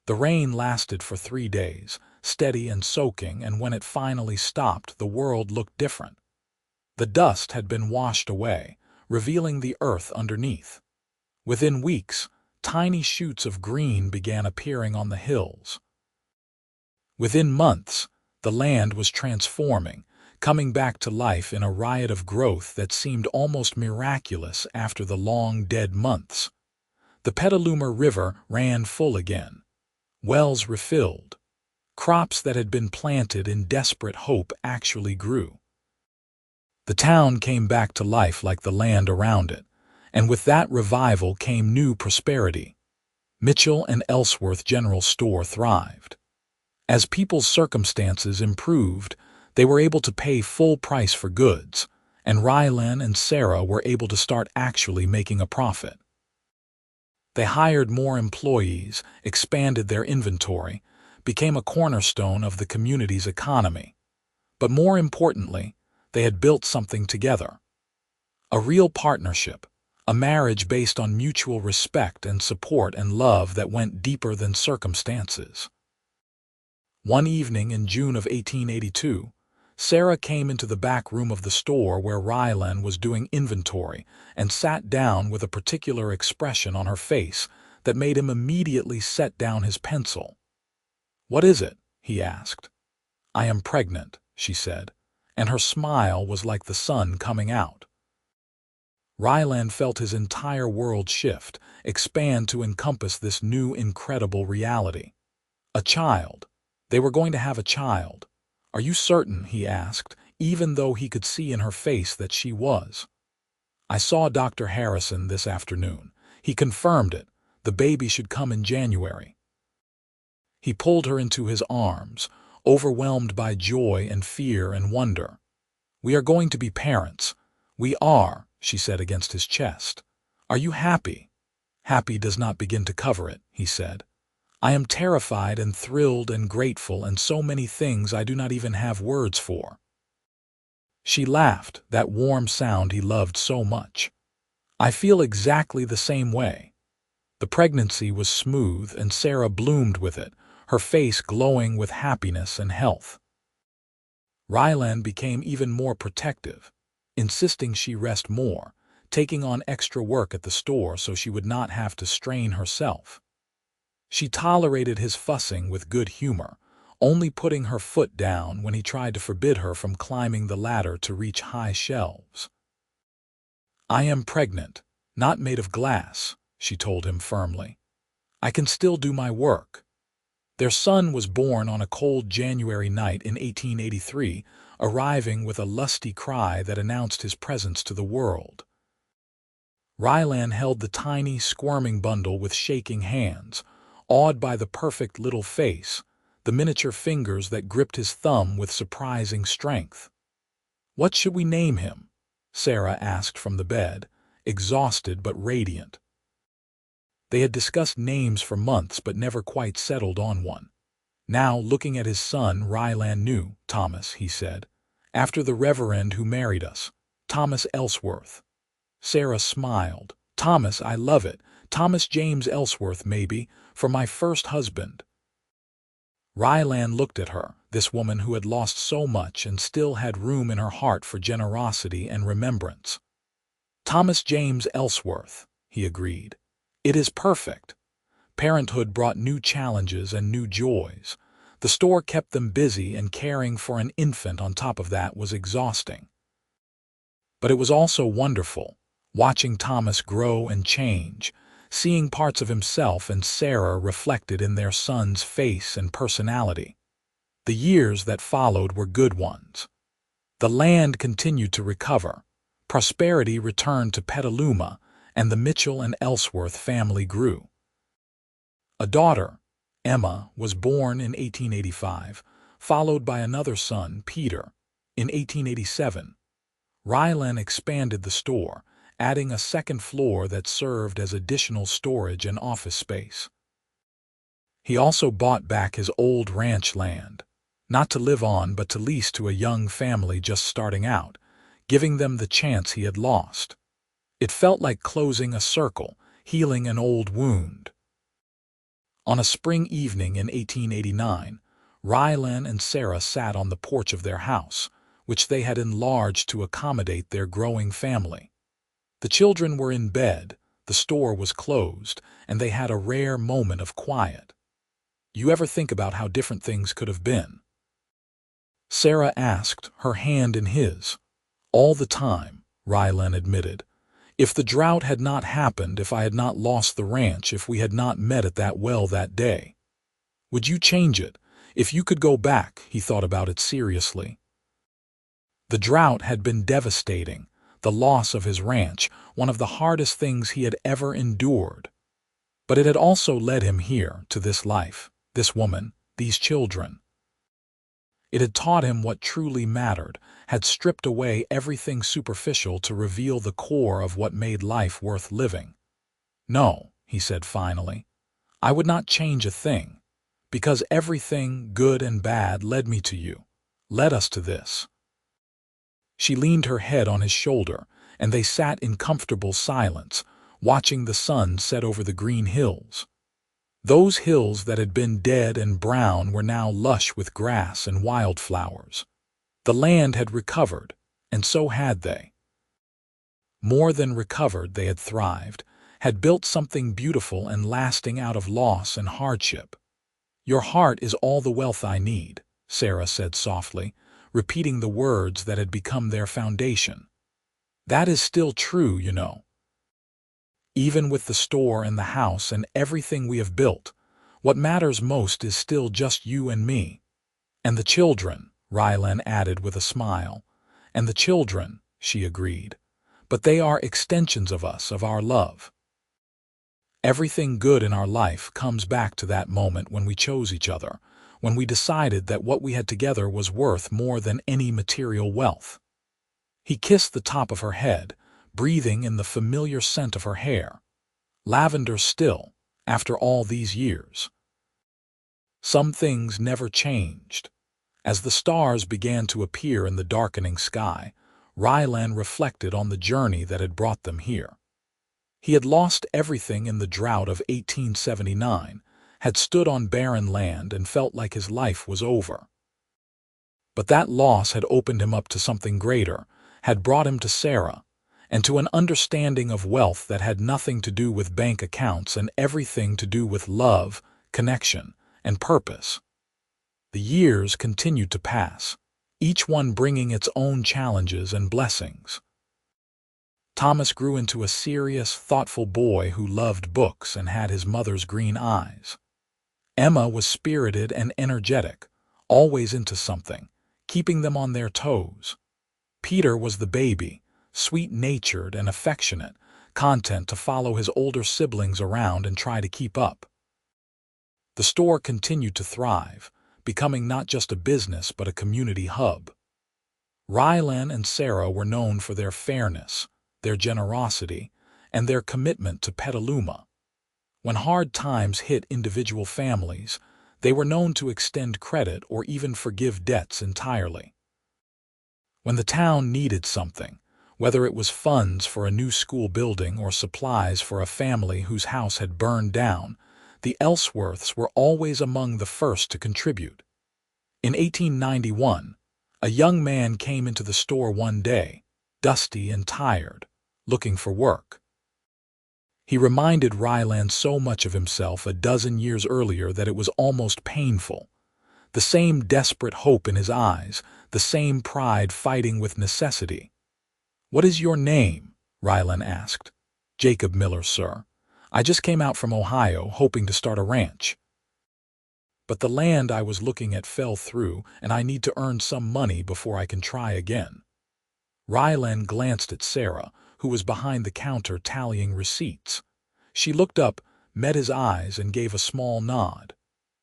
The rain lasted for 3 days, steady and soaking, and when it finally stopped, the world looked different. The dust had been washed away, revealing the earth underneath. Within weeks, tiny shoots of green began appearing on the hills. Within months, the land was transforming, coming back to life in a riot of growth that seemed almost miraculous after the long dead months. The Petaluma River ran full again. Wells refilled. Crops that had been planted in desperate hope actually grew. The town came back to life like the land around it, and with that revival came new prosperity. Mitchell and Elsworth General Store thrived. As people's circumstances improved, they were able to pay full price for goods, and Rylan and Sarah were able to start actually making a profit. They hired more employees, expanded their inventory, became a cornerstone of the community's economy. But more importantly, they had built something together. A real partnership, a marriage based on mutual respect and support and love that went deeper than circumstances. One evening in June of 1882, Sarah came into the back room of the store where Rylan was doing inventory and sat down with a particular expression on her face that made him immediately set down his pencil. "What is it?" he asked. "I am pregnant," she said, and her smile was like the sun coming out. Rylan felt his entire world shift, expand to encompass this new incredible reality. A child. They were going to have a child. "Are you certain?" he asked, even though he could see in her face that she was. "I saw Dr. Harrison this afternoon. He confirmed it. The baby should come in January." He pulled her into his arms, overwhelmed by joy and fear and wonder. "We are going to be parents. We are," she said against his chest. "Are you happy?" "Happy does not begin to cover it," he said. "I am terrified and thrilled and grateful and so many things I do not even have words for." She laughed, that warm sound he loved so much. I feel exactly the same way. The pregnancy was smooth and Sarah bloomed with it, her face glowing with happiness and health. Rylan became even more protective, insisting she rest more, taking on extra work at the store so she would not have to strain herself. She tolerated his fussing with good humor, only putting her foot down when he tried to forbid her from climbing the ladder to reach high shelves. "I am pregnant, not made of glass," she told him firmly. "I can still do my work." Their son was born on a cold January night in 1883, arriving with a lusty cry that announced his presence to the world. Rylan held the tiny, squirming bundle with shaking hands, awed by the perfect little face, the miniature fingers that gripped his thumb with surprising strength. "What should we name him?" Sarah asked from the bed, exhausted but radiant. They had discussed names for months but never quite settled on one. Now, looking at his son, Rylan knew. "Thomas," he said, "after the reverend who married us, Thomas Elsworth." Sarah smiled. "Thomas, I love it. Thomas James Elsworth, maybe, for my first husband." Rylan looked at her, this woman who had lost so much and still had room in her heart for generosity and remembrance. "Thomas James Elsworth," he agreed. "It is perfect." Parenthood brought new challenges and new joys. The store kept them busy, and caring for an infant on top of that was exhausting. But it was also wonderful, watching Thomas grow and change, seeing parts of himself and Sarah reflected in their son's face and personality. The years that followed were good ones. The land continued to recover, prosperity returned to Petaluma, and the Mitchell and Elsworth family grew. A daughter, Emma, was born in 1885, followed by another son, Peter, in 1887. Rylan expanded the store, adding a second floor that served as additional storage and office space. He also bought back his old ranch land, not to live on but to lease to a young family just starting out, giving them the chance he had lost. It felt like closing a circle, healing an old wound. On a spring evening in 1889, Rylan and Sarah sat on the porch of their house, which they had enlarged to accommodate their growing family. The children were in bed, the store was closed, and they had a rare moment of quiet. "You ever think about how different things could have been?" Sarah asked, her hand in his. "All the time," Rylan admitted. "If the drought had not happened, if I had not lost the ranch, if we had not met at that well that day. Would you change it? If you could go back," he thought about it seriously. The drought had been devastating, the loss of his ranch, one of the hardest things he had ever endured. But it had also led him here, to this life, this woman, these children. It had taught him what truly mattered, had stripped away everything superficial to reveal the core of what made life worth living. "No," he said finally, "I would not change a thing, because everything, good and bad, led me to you, led us to this." She leaned her head on his shoulder, and they sat in comfortable silence, watching the sun set over the green hills. Those hills that had been dead and brown were now lush with grass and wildflowers. The land had recovered, and so had they. More than recovered, they had thrived, had built something beautiful and lasting out of loss and hardship. "Your heart is all the wealth I need," Sarah said softly, repeating the words that had become their foundation. "That is still true, you know. Even with the store and the house and everything we have built, what matters most is still just you and me. And the children," Rylan added with a smile. "And the children," she agreed. "But they are extensions of us, of our love." Everything good in our life comes back to that moment when we chose each other, when we decided that what we had together was worth more than any material wealth. He kissed the top of her head, breathing in the familiar scent of her hair. Lavender still, after all these years. Some things never changed. As the stars began to appear in the darkening sky, Rylan reflected on the journey that had brought them here. He had lost everything in the drought of 1879, had stood on barren land and felt like his life was over. But that loss had opened him up to something greater, had brought him to Sarah, and to an understanding of wealth that had nothing to do with bank accounts and everything to do with love, connection, and purpose. The years continued to pass, each one bringing its own challenges and blessings. Thomas grew into a serious, thoughtful boy who loved books and had his mother's green eyes. Emma was spirited and energetic, always into something, keeping them on their toes. Peter was the baby, sweet-natured and affectionate, content to follow his older siblings around and try to keep up. The store continued to thrive, becoming not just a business but a community hub. Rylan and Sarah were known for their fairness, their generosity, and their commitment to Petaluma. When hard times hit individual families, they were known to extend credit or even forgive debts entirely. When the town needed something, whether it was funds for a new school building or supplies for a family whose house had burned down, the Elsworths were always among the first to contribute. In 1891, a young man came into the store one day, dusty and tired, looking for work. He reminded Rylan so much of himself a dozen years earlier that it was almost painful. The same desperate hope in his eyes, the same pride fighting with necessity. "What is your name?" Rylan asked. "Jacob Miller, sir. I just came out from Ohio, hoping to start a ranch. But the land I was looking at fell through, and I need to earn some money before I can try again." Rylan glanced at Sarah, who was behind the counter tallying receipts. She looked up, met his eyes, and gave a small nod.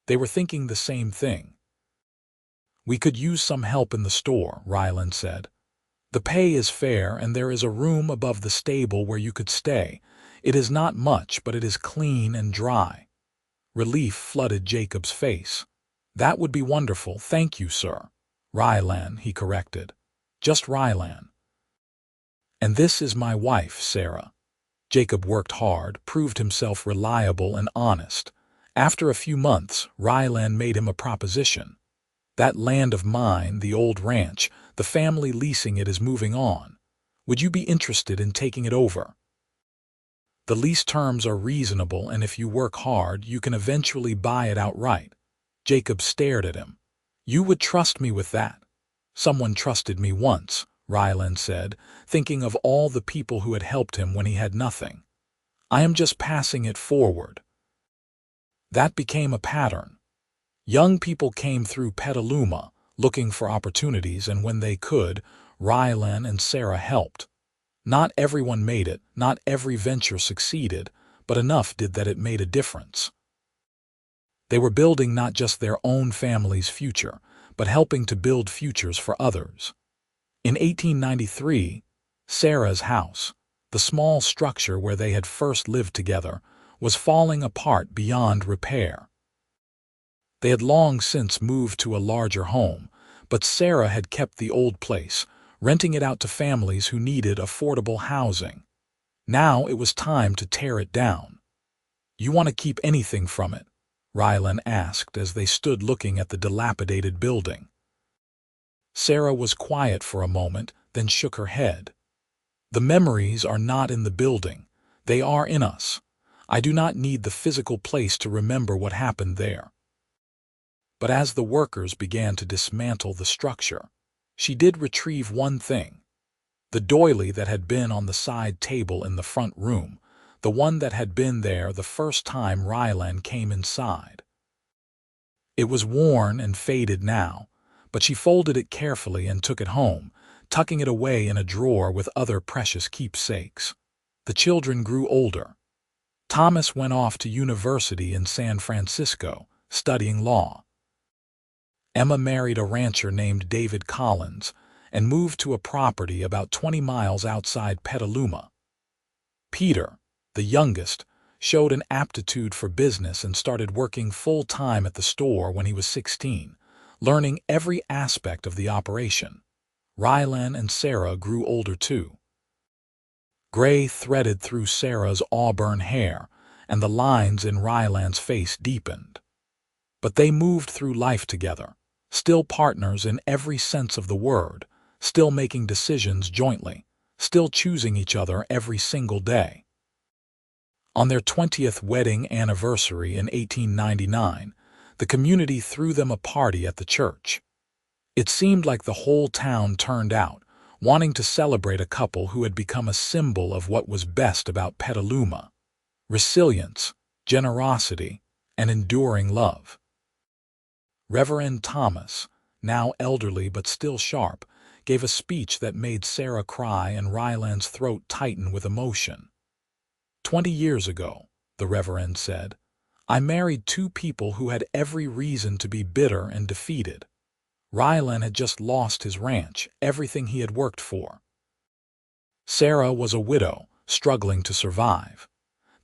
They were thinking the same thing. "We could use some help in the store," Rylan said. "The pay is fair, and there is a room above the stable where you could stay. It is not much, but it is clean and dry." Relief flooded Jacob's face. "That would be wonderful, thank you, sir." "Rylan," he corrected. "Just Rylan." "And this is my wife, Sarah." Jacob worked hard, proved himself reliable and honest. After a few months, Rylan made him a proposition. "That land of mine, the old ranch, the family leasing it is moving on. Would you be interested in taking it over? The lease terms are reasonable, and if you work hard, you can eventually buy it outright." Jacob stared at him. "You would trust me with that?" "Someone trusted me once," Rylan said, thinking of all the people who had helped him when he had nothing. "I am just passing it forward." That became a pattern. Young people came through Petaluma, looking for opportunities, and when they could, Rylan and Sarah helped. Not everyone made it, not every venture succeeded, but enough did that it made a difference. They were building not just their own family's future, but helping to build futures for others. In 1893, Sarah's house, the small structure where they had first lived together, was falling apart beyond repair. They had long since moved to a larger home, but Sarah had kept the old place, renting it out to families who needed affordable housing. Now it was time to tear it down. "You want to keep anything from it?" Rylan asked as they stood looking at the dilapidated building. Sarah was quiet for a moment, then shook her head. "The memories are not in the building. They are in us. I do not need the physical place to remember what happened there." But as the workers began to dismantle the structure, she did retrieve one thing. The doily that had been on the side table in the front room, the one that had been there the first time Rylan came inside. It was worn and faded now, but she folded it carefully and took it home, tucking it away in a drawer with other precious keepsakes. The children grew older. Thomas went off to university in San Francisco, studying law. Emma married a rancher named David Collins and moved to a property about 20 miles outside Petaluma. Peter, the youngest, showed an aptitude for business and started working full-time at the store when he was 16, learning every aspect of the operation. Rylan and Sarah grew older too. Gray threaded through Sarah's auburn hair, and the lines in Rylan's face deepened. But they moved through life together, still partners in every sense of the word, still making decisions jointly, still choosing each other every single day. On their 20th wedding anniversary in 1899, the community threw them a party at the church. It seemed like the whole town turned out, wanting to celebrate a couple who had become a symbol of what was best about Petaluma: resilience, generosity, and enduring love. Reverend Thomas, now elderly but still sharp, gave a speech that made Sarah cry and Rylan's throat tighten with emotion. 20 years ago, the Reverend said, I married two people who had every reason to be bitter and defeated. Rylan had just lost his ranch, everything he had worked for. Sarah was a widow, struggling to survive.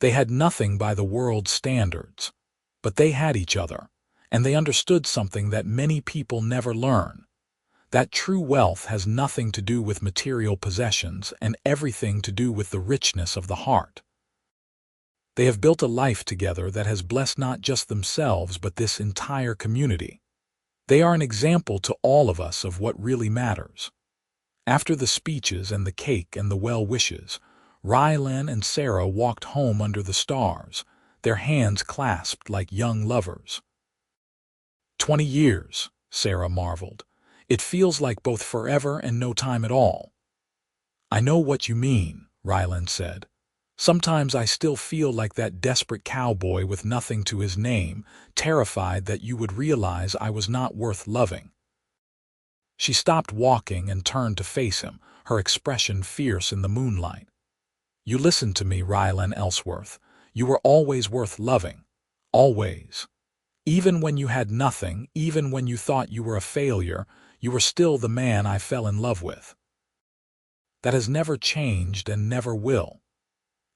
They had nothing by the world's standards, but they had each other, and they understood something that many people never learn: that true wealth has nothing to do with material possessions and everything to do with the richness of the heart. They have built a life together that has blessed not just themselves but this entire community. They are an example to all of us of what really matters. After the speeches and the cake and the well wishes, Rylan and Sarah walked home under the stars, their hands clasped like young lovers. 20 years, Sarah marveled. It feels like both forever and no time at all. I know what you mean, Rylan said. Sometimes I still feel like that desperate cowboy with nothing to his name, terrified that you would realize I was not worth loving. She stopped walking and turned to face him, her expression fierce in the moonlight. You listened to me, Rylan Elsworth. You were always worth loving. Always. Even when you had nothing, even when you thought you were a failure, you were still the man I fell in love with. That has never changed and never will.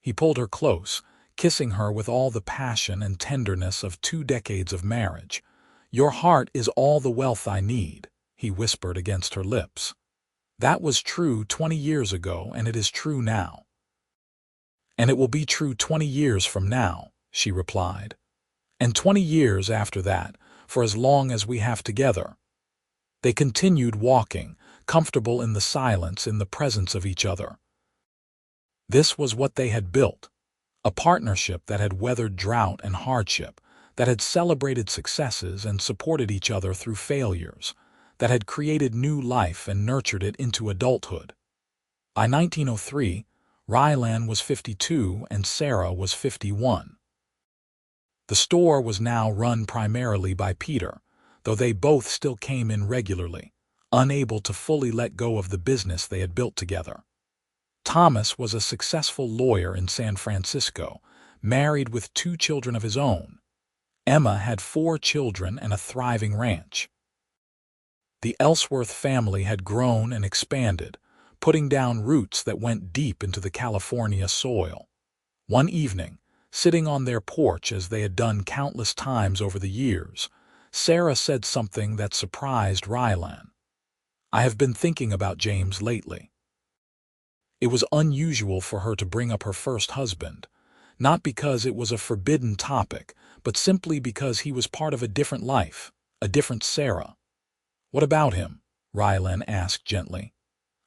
He pulled her close, kissing her with all the passion and tenderness of 2 decades of marriage. Your heart is all the wealth I need, he whispered against her lips. That was true 20 years ago, and it is true now. And it will be true 20 years from now, she replied. And 20 years after that, for as long as we have together. They continued walking, comfortable in the silence, in the presence of each other. This was what they had built, a partnership that had weathered drought and hardship, that had celebrated successes and supported each other through failures, that had created new life and nurtured it into adulthood. By 1903, Rylan was 52 and Sarah was 51. The store was now run primarily by Peter, though they both still came in regularly, unable to fully let go of the business they had built together. Thomas was a successful lawyer in San Francisco, married with 2 children of his own. Emma had 4 children and a thriving ranch. The Elsworth family had grown and expanded, putting down roots that went deep into the California soil. One evening, sitting on their porch as they had done countless times over the years, Sarah said something that surprised Rylan. I have been thinking about James lately. It was unusual for her to bring up her first husband, not because it was a forbidden topic, but simply because he was part of a different life, a different Sarah. What about him? Rylan asked gently.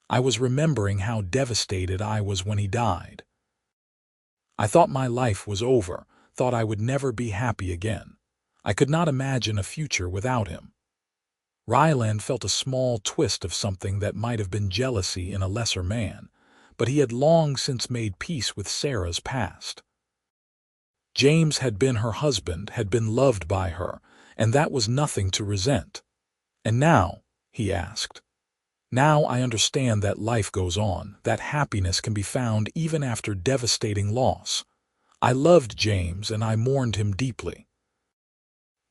I was remembering how devastated I was when he died. I thought my life was over, thought I would never be happy again. I could not imagine a future without him. Rylan felt a small twist of something that might have been jealousy in a lesser man, but he had long since made peace with Sarah's past. James had been her husband, had been loved by her, and that was nothing to resent. And now, he asked, now I understand that life goes on, that happiness can be found even after devastating loss. I loved James and I mourned him deeply.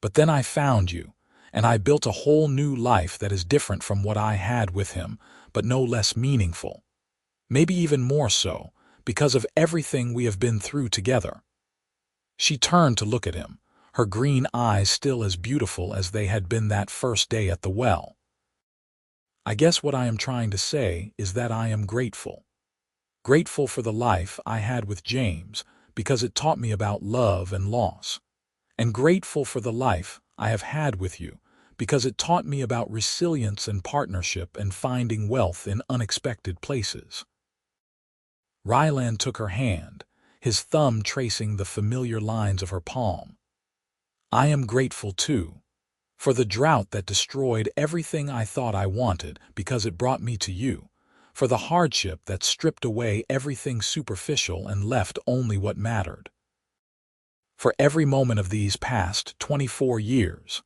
But then I found you, and I built a whole new life that is different from what I had with him, but no less meaningful. Maybe even more so, because of everything we have been through together. She turned to look at him, her green eyes still as beautiful as they had been that first day at the well. "I guess what I am trying to say is that I am grateful. Grateful for the life I had with James, because it taught me about love and loss. And grateful for the life I have had with you, because it taught me about resilience and partnership and finding wealth in unexpected places." Rylan took her hand, his thumb tracing the familiar lines of her palm. "I am grateful, too, for the drought that destroyed everything I thought I wanted because it brought me to you, for the hardship that stripped away everything superficial and left only what mattered. For every moment of these past 24 years."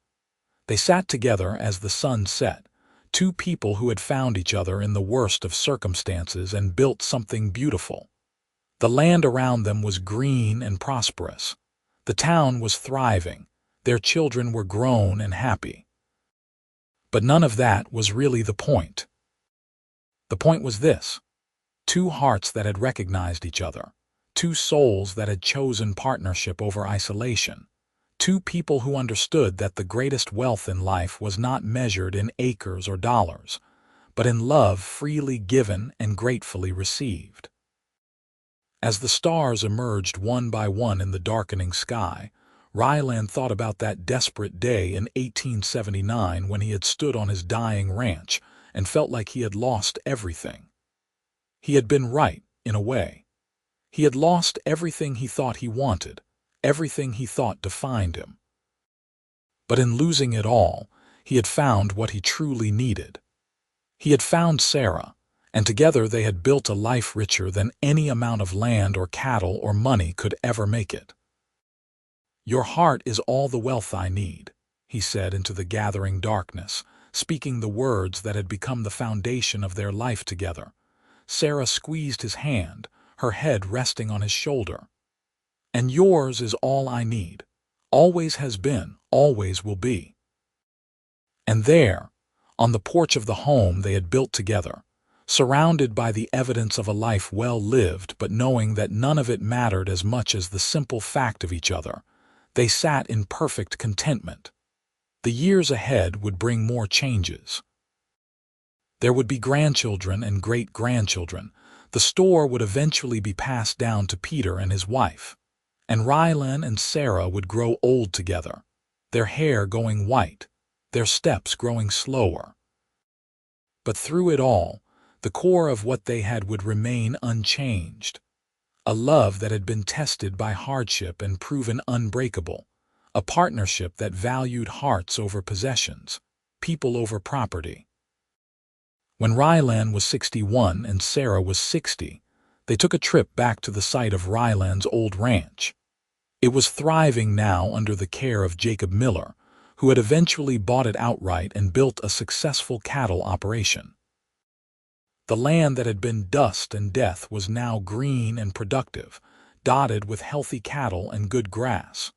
They sat together as the sun set, two people who had found each other in the worst of circumstances and built something beautiful. The land around them was green and prosperous. The town was thriving. Their children were grown and happy. But none of that was really the point. The point was this: two hearts that had recognized each other, two souls that had chosen partnership over isolation, two people who understood that the greatest wealth in life was not measured in acres or dollars, but in love freely given and gratefully received. As the stars emerged one by one in the darkening sky, Rylan thought about that desperate day in 1879 when he had stood on his dying ranch and felt like he had lost everything. He had been right, in a way. He had lost everything he thought he wanted, everything he thought defined him. But in losing it all, he had found what he truly needed. He had found Sarah, and together they had built a life richer than any amount of land or cattle or money could ever make it. "Your heart is all the wealth I need," he said into the gathering darkness, speaking the words that had become the foundation of their life together. Sarah squeezed his hand, her head resting on his shoulder. "And yours is all I need, always has been, always will be." And there, on the porch of the home they had built together, surrounded by the evidence of a life well lived but knowing that none of it mattered as much as the simple fact of each other, they sat in perfect contentment. The years ahead would bring more changes. There would be grandchildren and great-grandchildren. The store would eventually be passed down to Peter and his wife. And Rylan and Sarah would grow old together, their hair going white, their steps growing slower. But through it all, the core of what they had would remain unchanged. A love that had been tested by hardship and proven unbreakable. A partnership that valued hearts over possessions, people over property. When Rylan was 61 and Sarah was 60, they took a trip back to the site of Rylan's old ranch. It was thriving now under the care of Jacob Miller, who had eventually bought it outright and built a successful cattle operation. The land that had been dust and death was now green and productive, dotted with healthy cattle and good grass.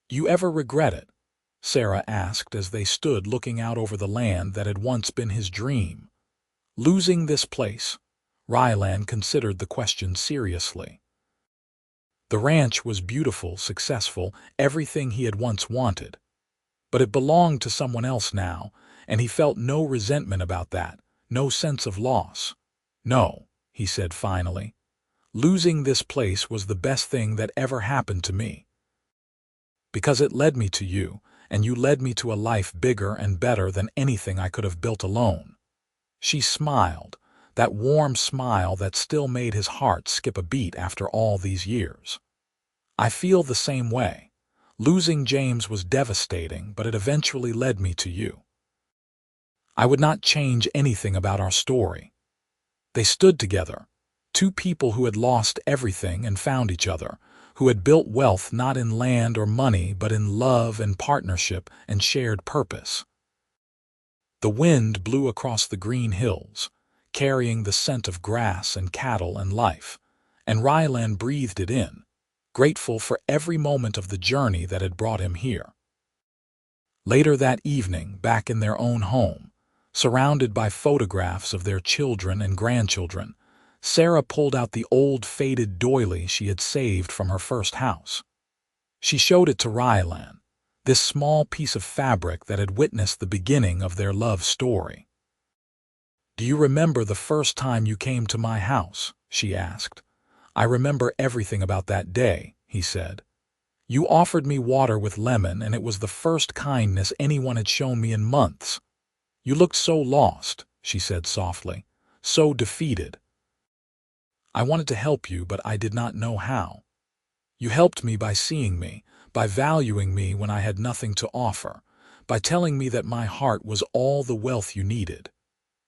"You ever regret it?" Sarah asked as they stood looking out over the land that had once been his dream. "Losing this place?" Rylan considered the question seriously. The ranch was beautiful, successful, everything he had once wanted. But it belonged to someone else now, and he felt no resentment about that, no sense of loss. "No," he said finally. "Losing this place was the best thing that ever happened to me. Because it led me to you, and you led me to a life bigger and better than anything I could have built alone." She smiled, that warm smile that still made his heart skip a beat after all these years. "I feel the same way. Losing James was devastating, but it eventually led me to you. I would not change anything about our story." They stood together, two people who had lost everything and found each other, who had built wealth not in land or money but in love and partnership and shared purpose. The wind blew across the green hills, carrying the scent of grass and cattle and life, and Rylan breathed it in, grateful for every moment of the journey that had brought him here. Later that evening, back in their own home, surrounded by photographs of their children and grandchildren, Sarah pulled out the old faded doily she had saved from her first house. She showed it to Rylan, this small piece of fabric that had witnessed the beginning of their love story. "Do you remember the first time you came to my house?" she asked. "I remember everything about that day," he said. "You offered me water with lemon, and it was the first kindness anyone had shown me in months. You looked so lost," she said softly, "so defeated. I wanted to help you, but I did not know how. You helped me by seeing me, by valuing me when I had nothing to offer, by telling me that my heart was all the wealth you needed."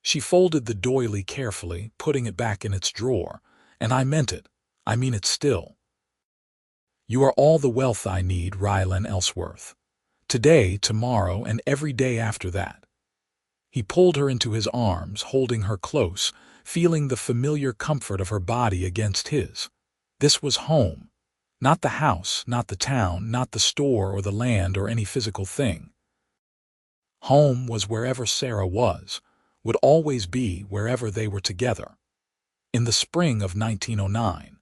She folded the doily carefully, putting it back in its drawer, "And I meant it. I mean it still. You are all the wealth I need, Rylan Elsworth. Today, tomorrow, and every day after that." He pulled her into his arms, holding her close, feeling the familiar comfort of her body against his. This was home. Not the house, not the town, not the store or the land or any physical thing. Home was wherever Sarah was, would always be wherever they were together. In the spring of 1909,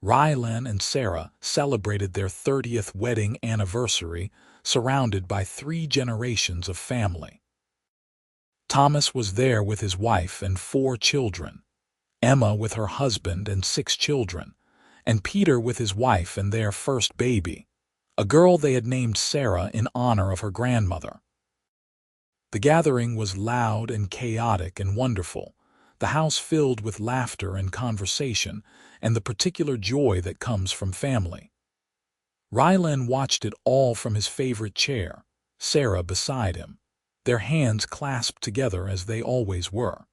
Rylan and Sarah celebrated their 30th wedding anniversary, surrounded by 3 generations of family. Thomas was there with his wife and 4 children, Emma with her husband and 6 children, and Peter with his wife and their first baby, a girl they had named Sarah in honor of her grandmother. The gathering was loud and chaotic and wonderful, the house filled with laughter and conversation and the particular joy that comes from family. Rylan watched it all from his favorite chair, Sarah beside him, their hands clasped together as they always were.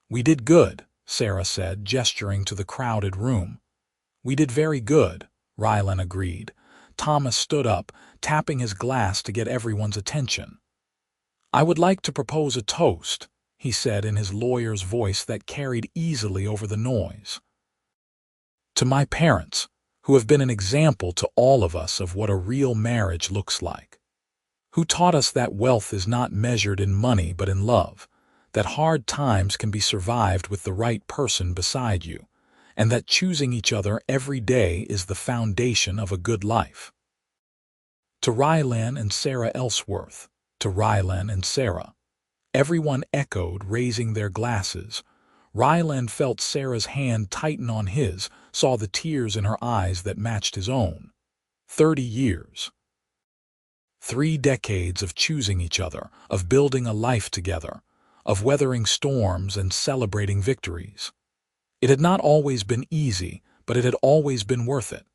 "We did good," Sarah said, gesturing to the crowded room. "We did very good," Rylan agreed. Thomas stood up, tapping his glass to get everyone's attention. "I would like to propose a toast," he said in his lawyer's voice that carried easily over the noise. "To my parents, who have been an example to all of us of what a real marriage looks like. Who taught us that wealth is not measured in money but in love, that hard times can be survived with the right person beside you, and that choosing each other every day is the foundation of a good life. To Rylan and Sarah Elsworth, to Rylan and Sarah." Everyone echoed, raising their glasses. Rylan felt Sarah's hand tighten on his, saw the tears in her eyes that matched his own. 30 years. 3 decades of choosing each other, of building a life together, of weathering storms and celebrating victories. It had not always been easy, but it had always been worth it.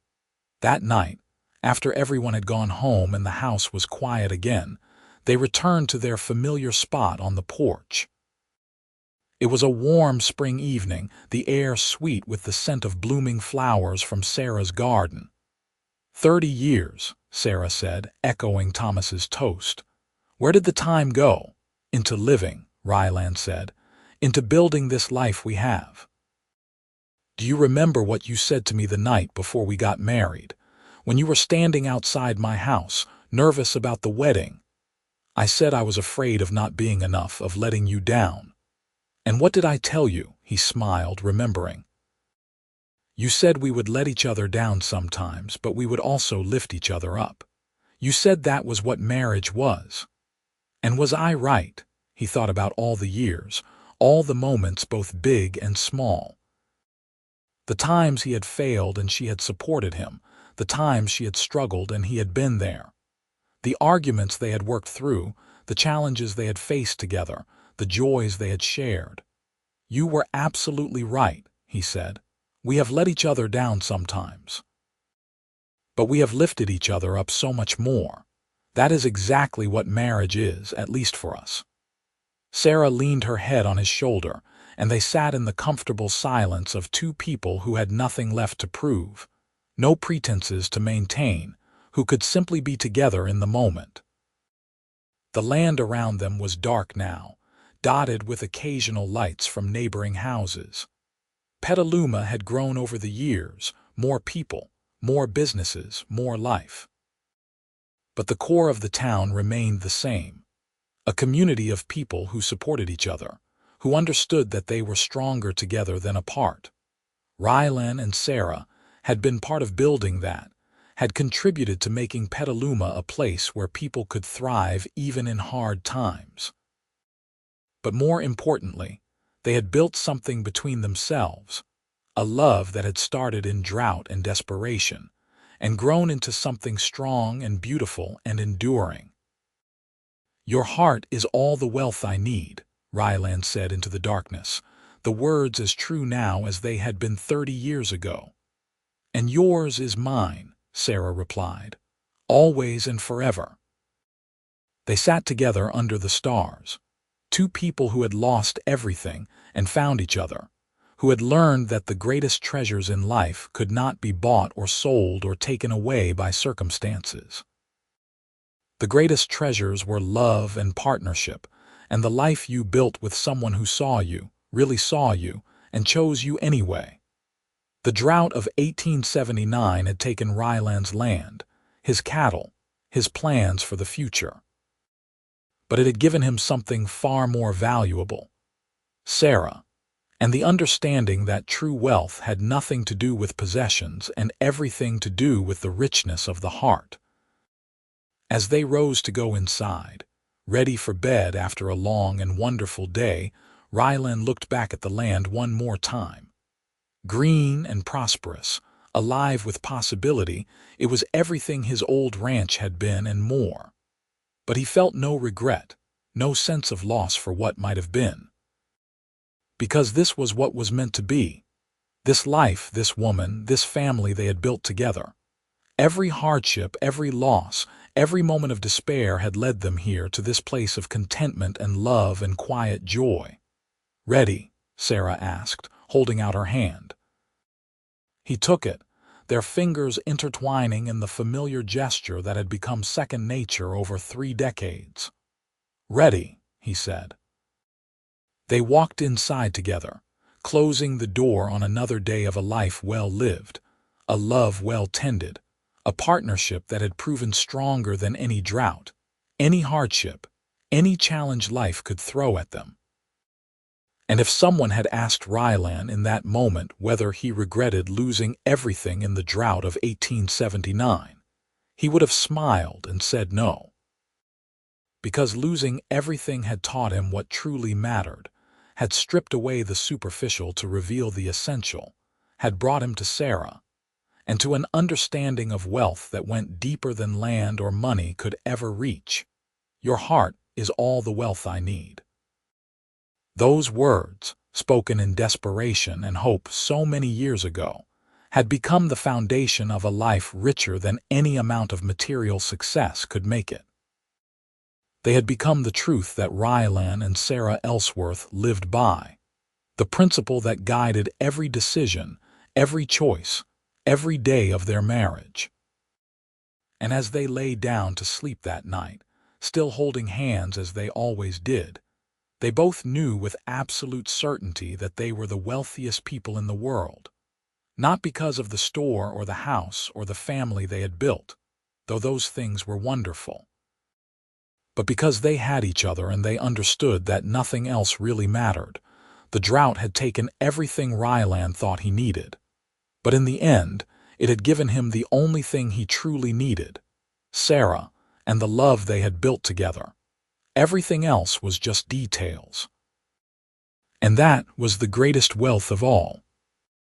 That night, after everyone had gone home and the house was quiet again, they returned to their familiar spot on the porch. It was a warm spring evening, the air sweet with the scent of blooming flowers from Sarah's garden. 30 years, Sarah said, echoing Thomas's toast. "Where did the time go?" "Into living," Rylan said, "into building this life we have. Do you remember what you said to me the night before we got married, when you were standing outside my house, nervous about the wedding? I said I was afraid of not being enough, of letting you down. And what did I tell you?" He smiled, remembering. "You said we would let each other down sometimes, but we would also lift each other up. You said that was what marriage was. And was I right?" He thought about all the years, all the moments both big and small. The times he had failed and she had supported him, the times she had struggled and he had been there. The arguments they had worked through, the challenges they had faced together, the joys they had shared. "You were absolutely right," he said. "We have let each other down sometimes. But we have lifted each other up so much more. That is exactly what marriage is, at least for us." Sarah leaned her head on his shoulder, and they sat in the comfortable silence of 2 people who had nothing left to prove, no pretenses to maintain, who could simply be together in the moment. The land around them was dark now, dotted with occasional lights from neighboring houses. Petaluma had grown over the years, more people, more businesses, more life. But the core of the town remained the same, a community of people who supported each other, who understood that they were stronger together than apart. Rylan and Sarah had been part of building that, had contributed to making Petaluma a place where people could thrive even in hard times. But more importantly, they had built something between themselves, a love that had started in drought and desperation, and grown into something strong and beautiful and enduring. "Your heart is all the wealth I need," Rylan said into the darkness, the words as true now as they had been 30 years ago. "And yours is mine," Sarah replied, "always and forever." They sat together under the stars, two people who had lost everything and found each other, who had learned that the greatest treasures in life could not be bought or sold or taken away by circumstances. The greatest treasures were love and partnership, and the life you built with someone who saw you, really saw you, and chose you anyway. The drought of 1879 had taken Rylan's land, his cattle, his plans for the future. But it had given him something far more valuable: Sarah, and the understanding that true wealth had nothing to do with possessions and everything to do with the richness of the heart. As they rose to go inside, ready for bed after a long and wonderful day, Rylan looked back at the land one more time. Green and prosperous, alive with possibility, it was everything his old ranch had been and more. But he felt no regret, no sense of loss for what might have been. Because this was what was meant to be. This life, this woman, this family they had built together. Every hardship, every loss, every moment of despair had led them here to this place of contentment and love and quiet joy. "Ready?" Sarah asked, holding out her hand. He took it, their fingers intertwining in the familiar gesture that had become second nature over 3 decades. "Ready," he said. They walked inside together, closing the door on another day of a life well lived, a love well tended, a partnership that had proven stronger than any drought, any hardship, any challenge life could throw at them. And if someone had asked Rylan in that moment whether he regretted losing everything in the drought of 1879, he would have smiled and said no. Because losing everything had taught him what truly mattered, had stripped away the superficial to reveal the essential, had brought him to Sarah, and to an understanding of wealth that went deeper than land or money could ever reach. "Your heart is all the wealth I need." Those words, spoken in desperation and hope so many years ago, had become the foundation of a life richer than any amount of material success could make it. They had become the truth that Rylan and Sarah Elsworth lived by, the principle that guided every decision, every choice, every day of their marriage. And as they lay down to sleep that night, still holding hands as they always did, they both knew with absolute certainty that they were the wealthiest people in the world, not because of the store or the house or the family they had built, though those things were wonderful, but because they had each other and they understood that nothing else really mattered. The drought had taken everything Rylan thought he needed, but in the end, it had given him the only thing he truly needed: Sarah and the love they had built together. Everything else was just details. And that was the greatest wealth of all.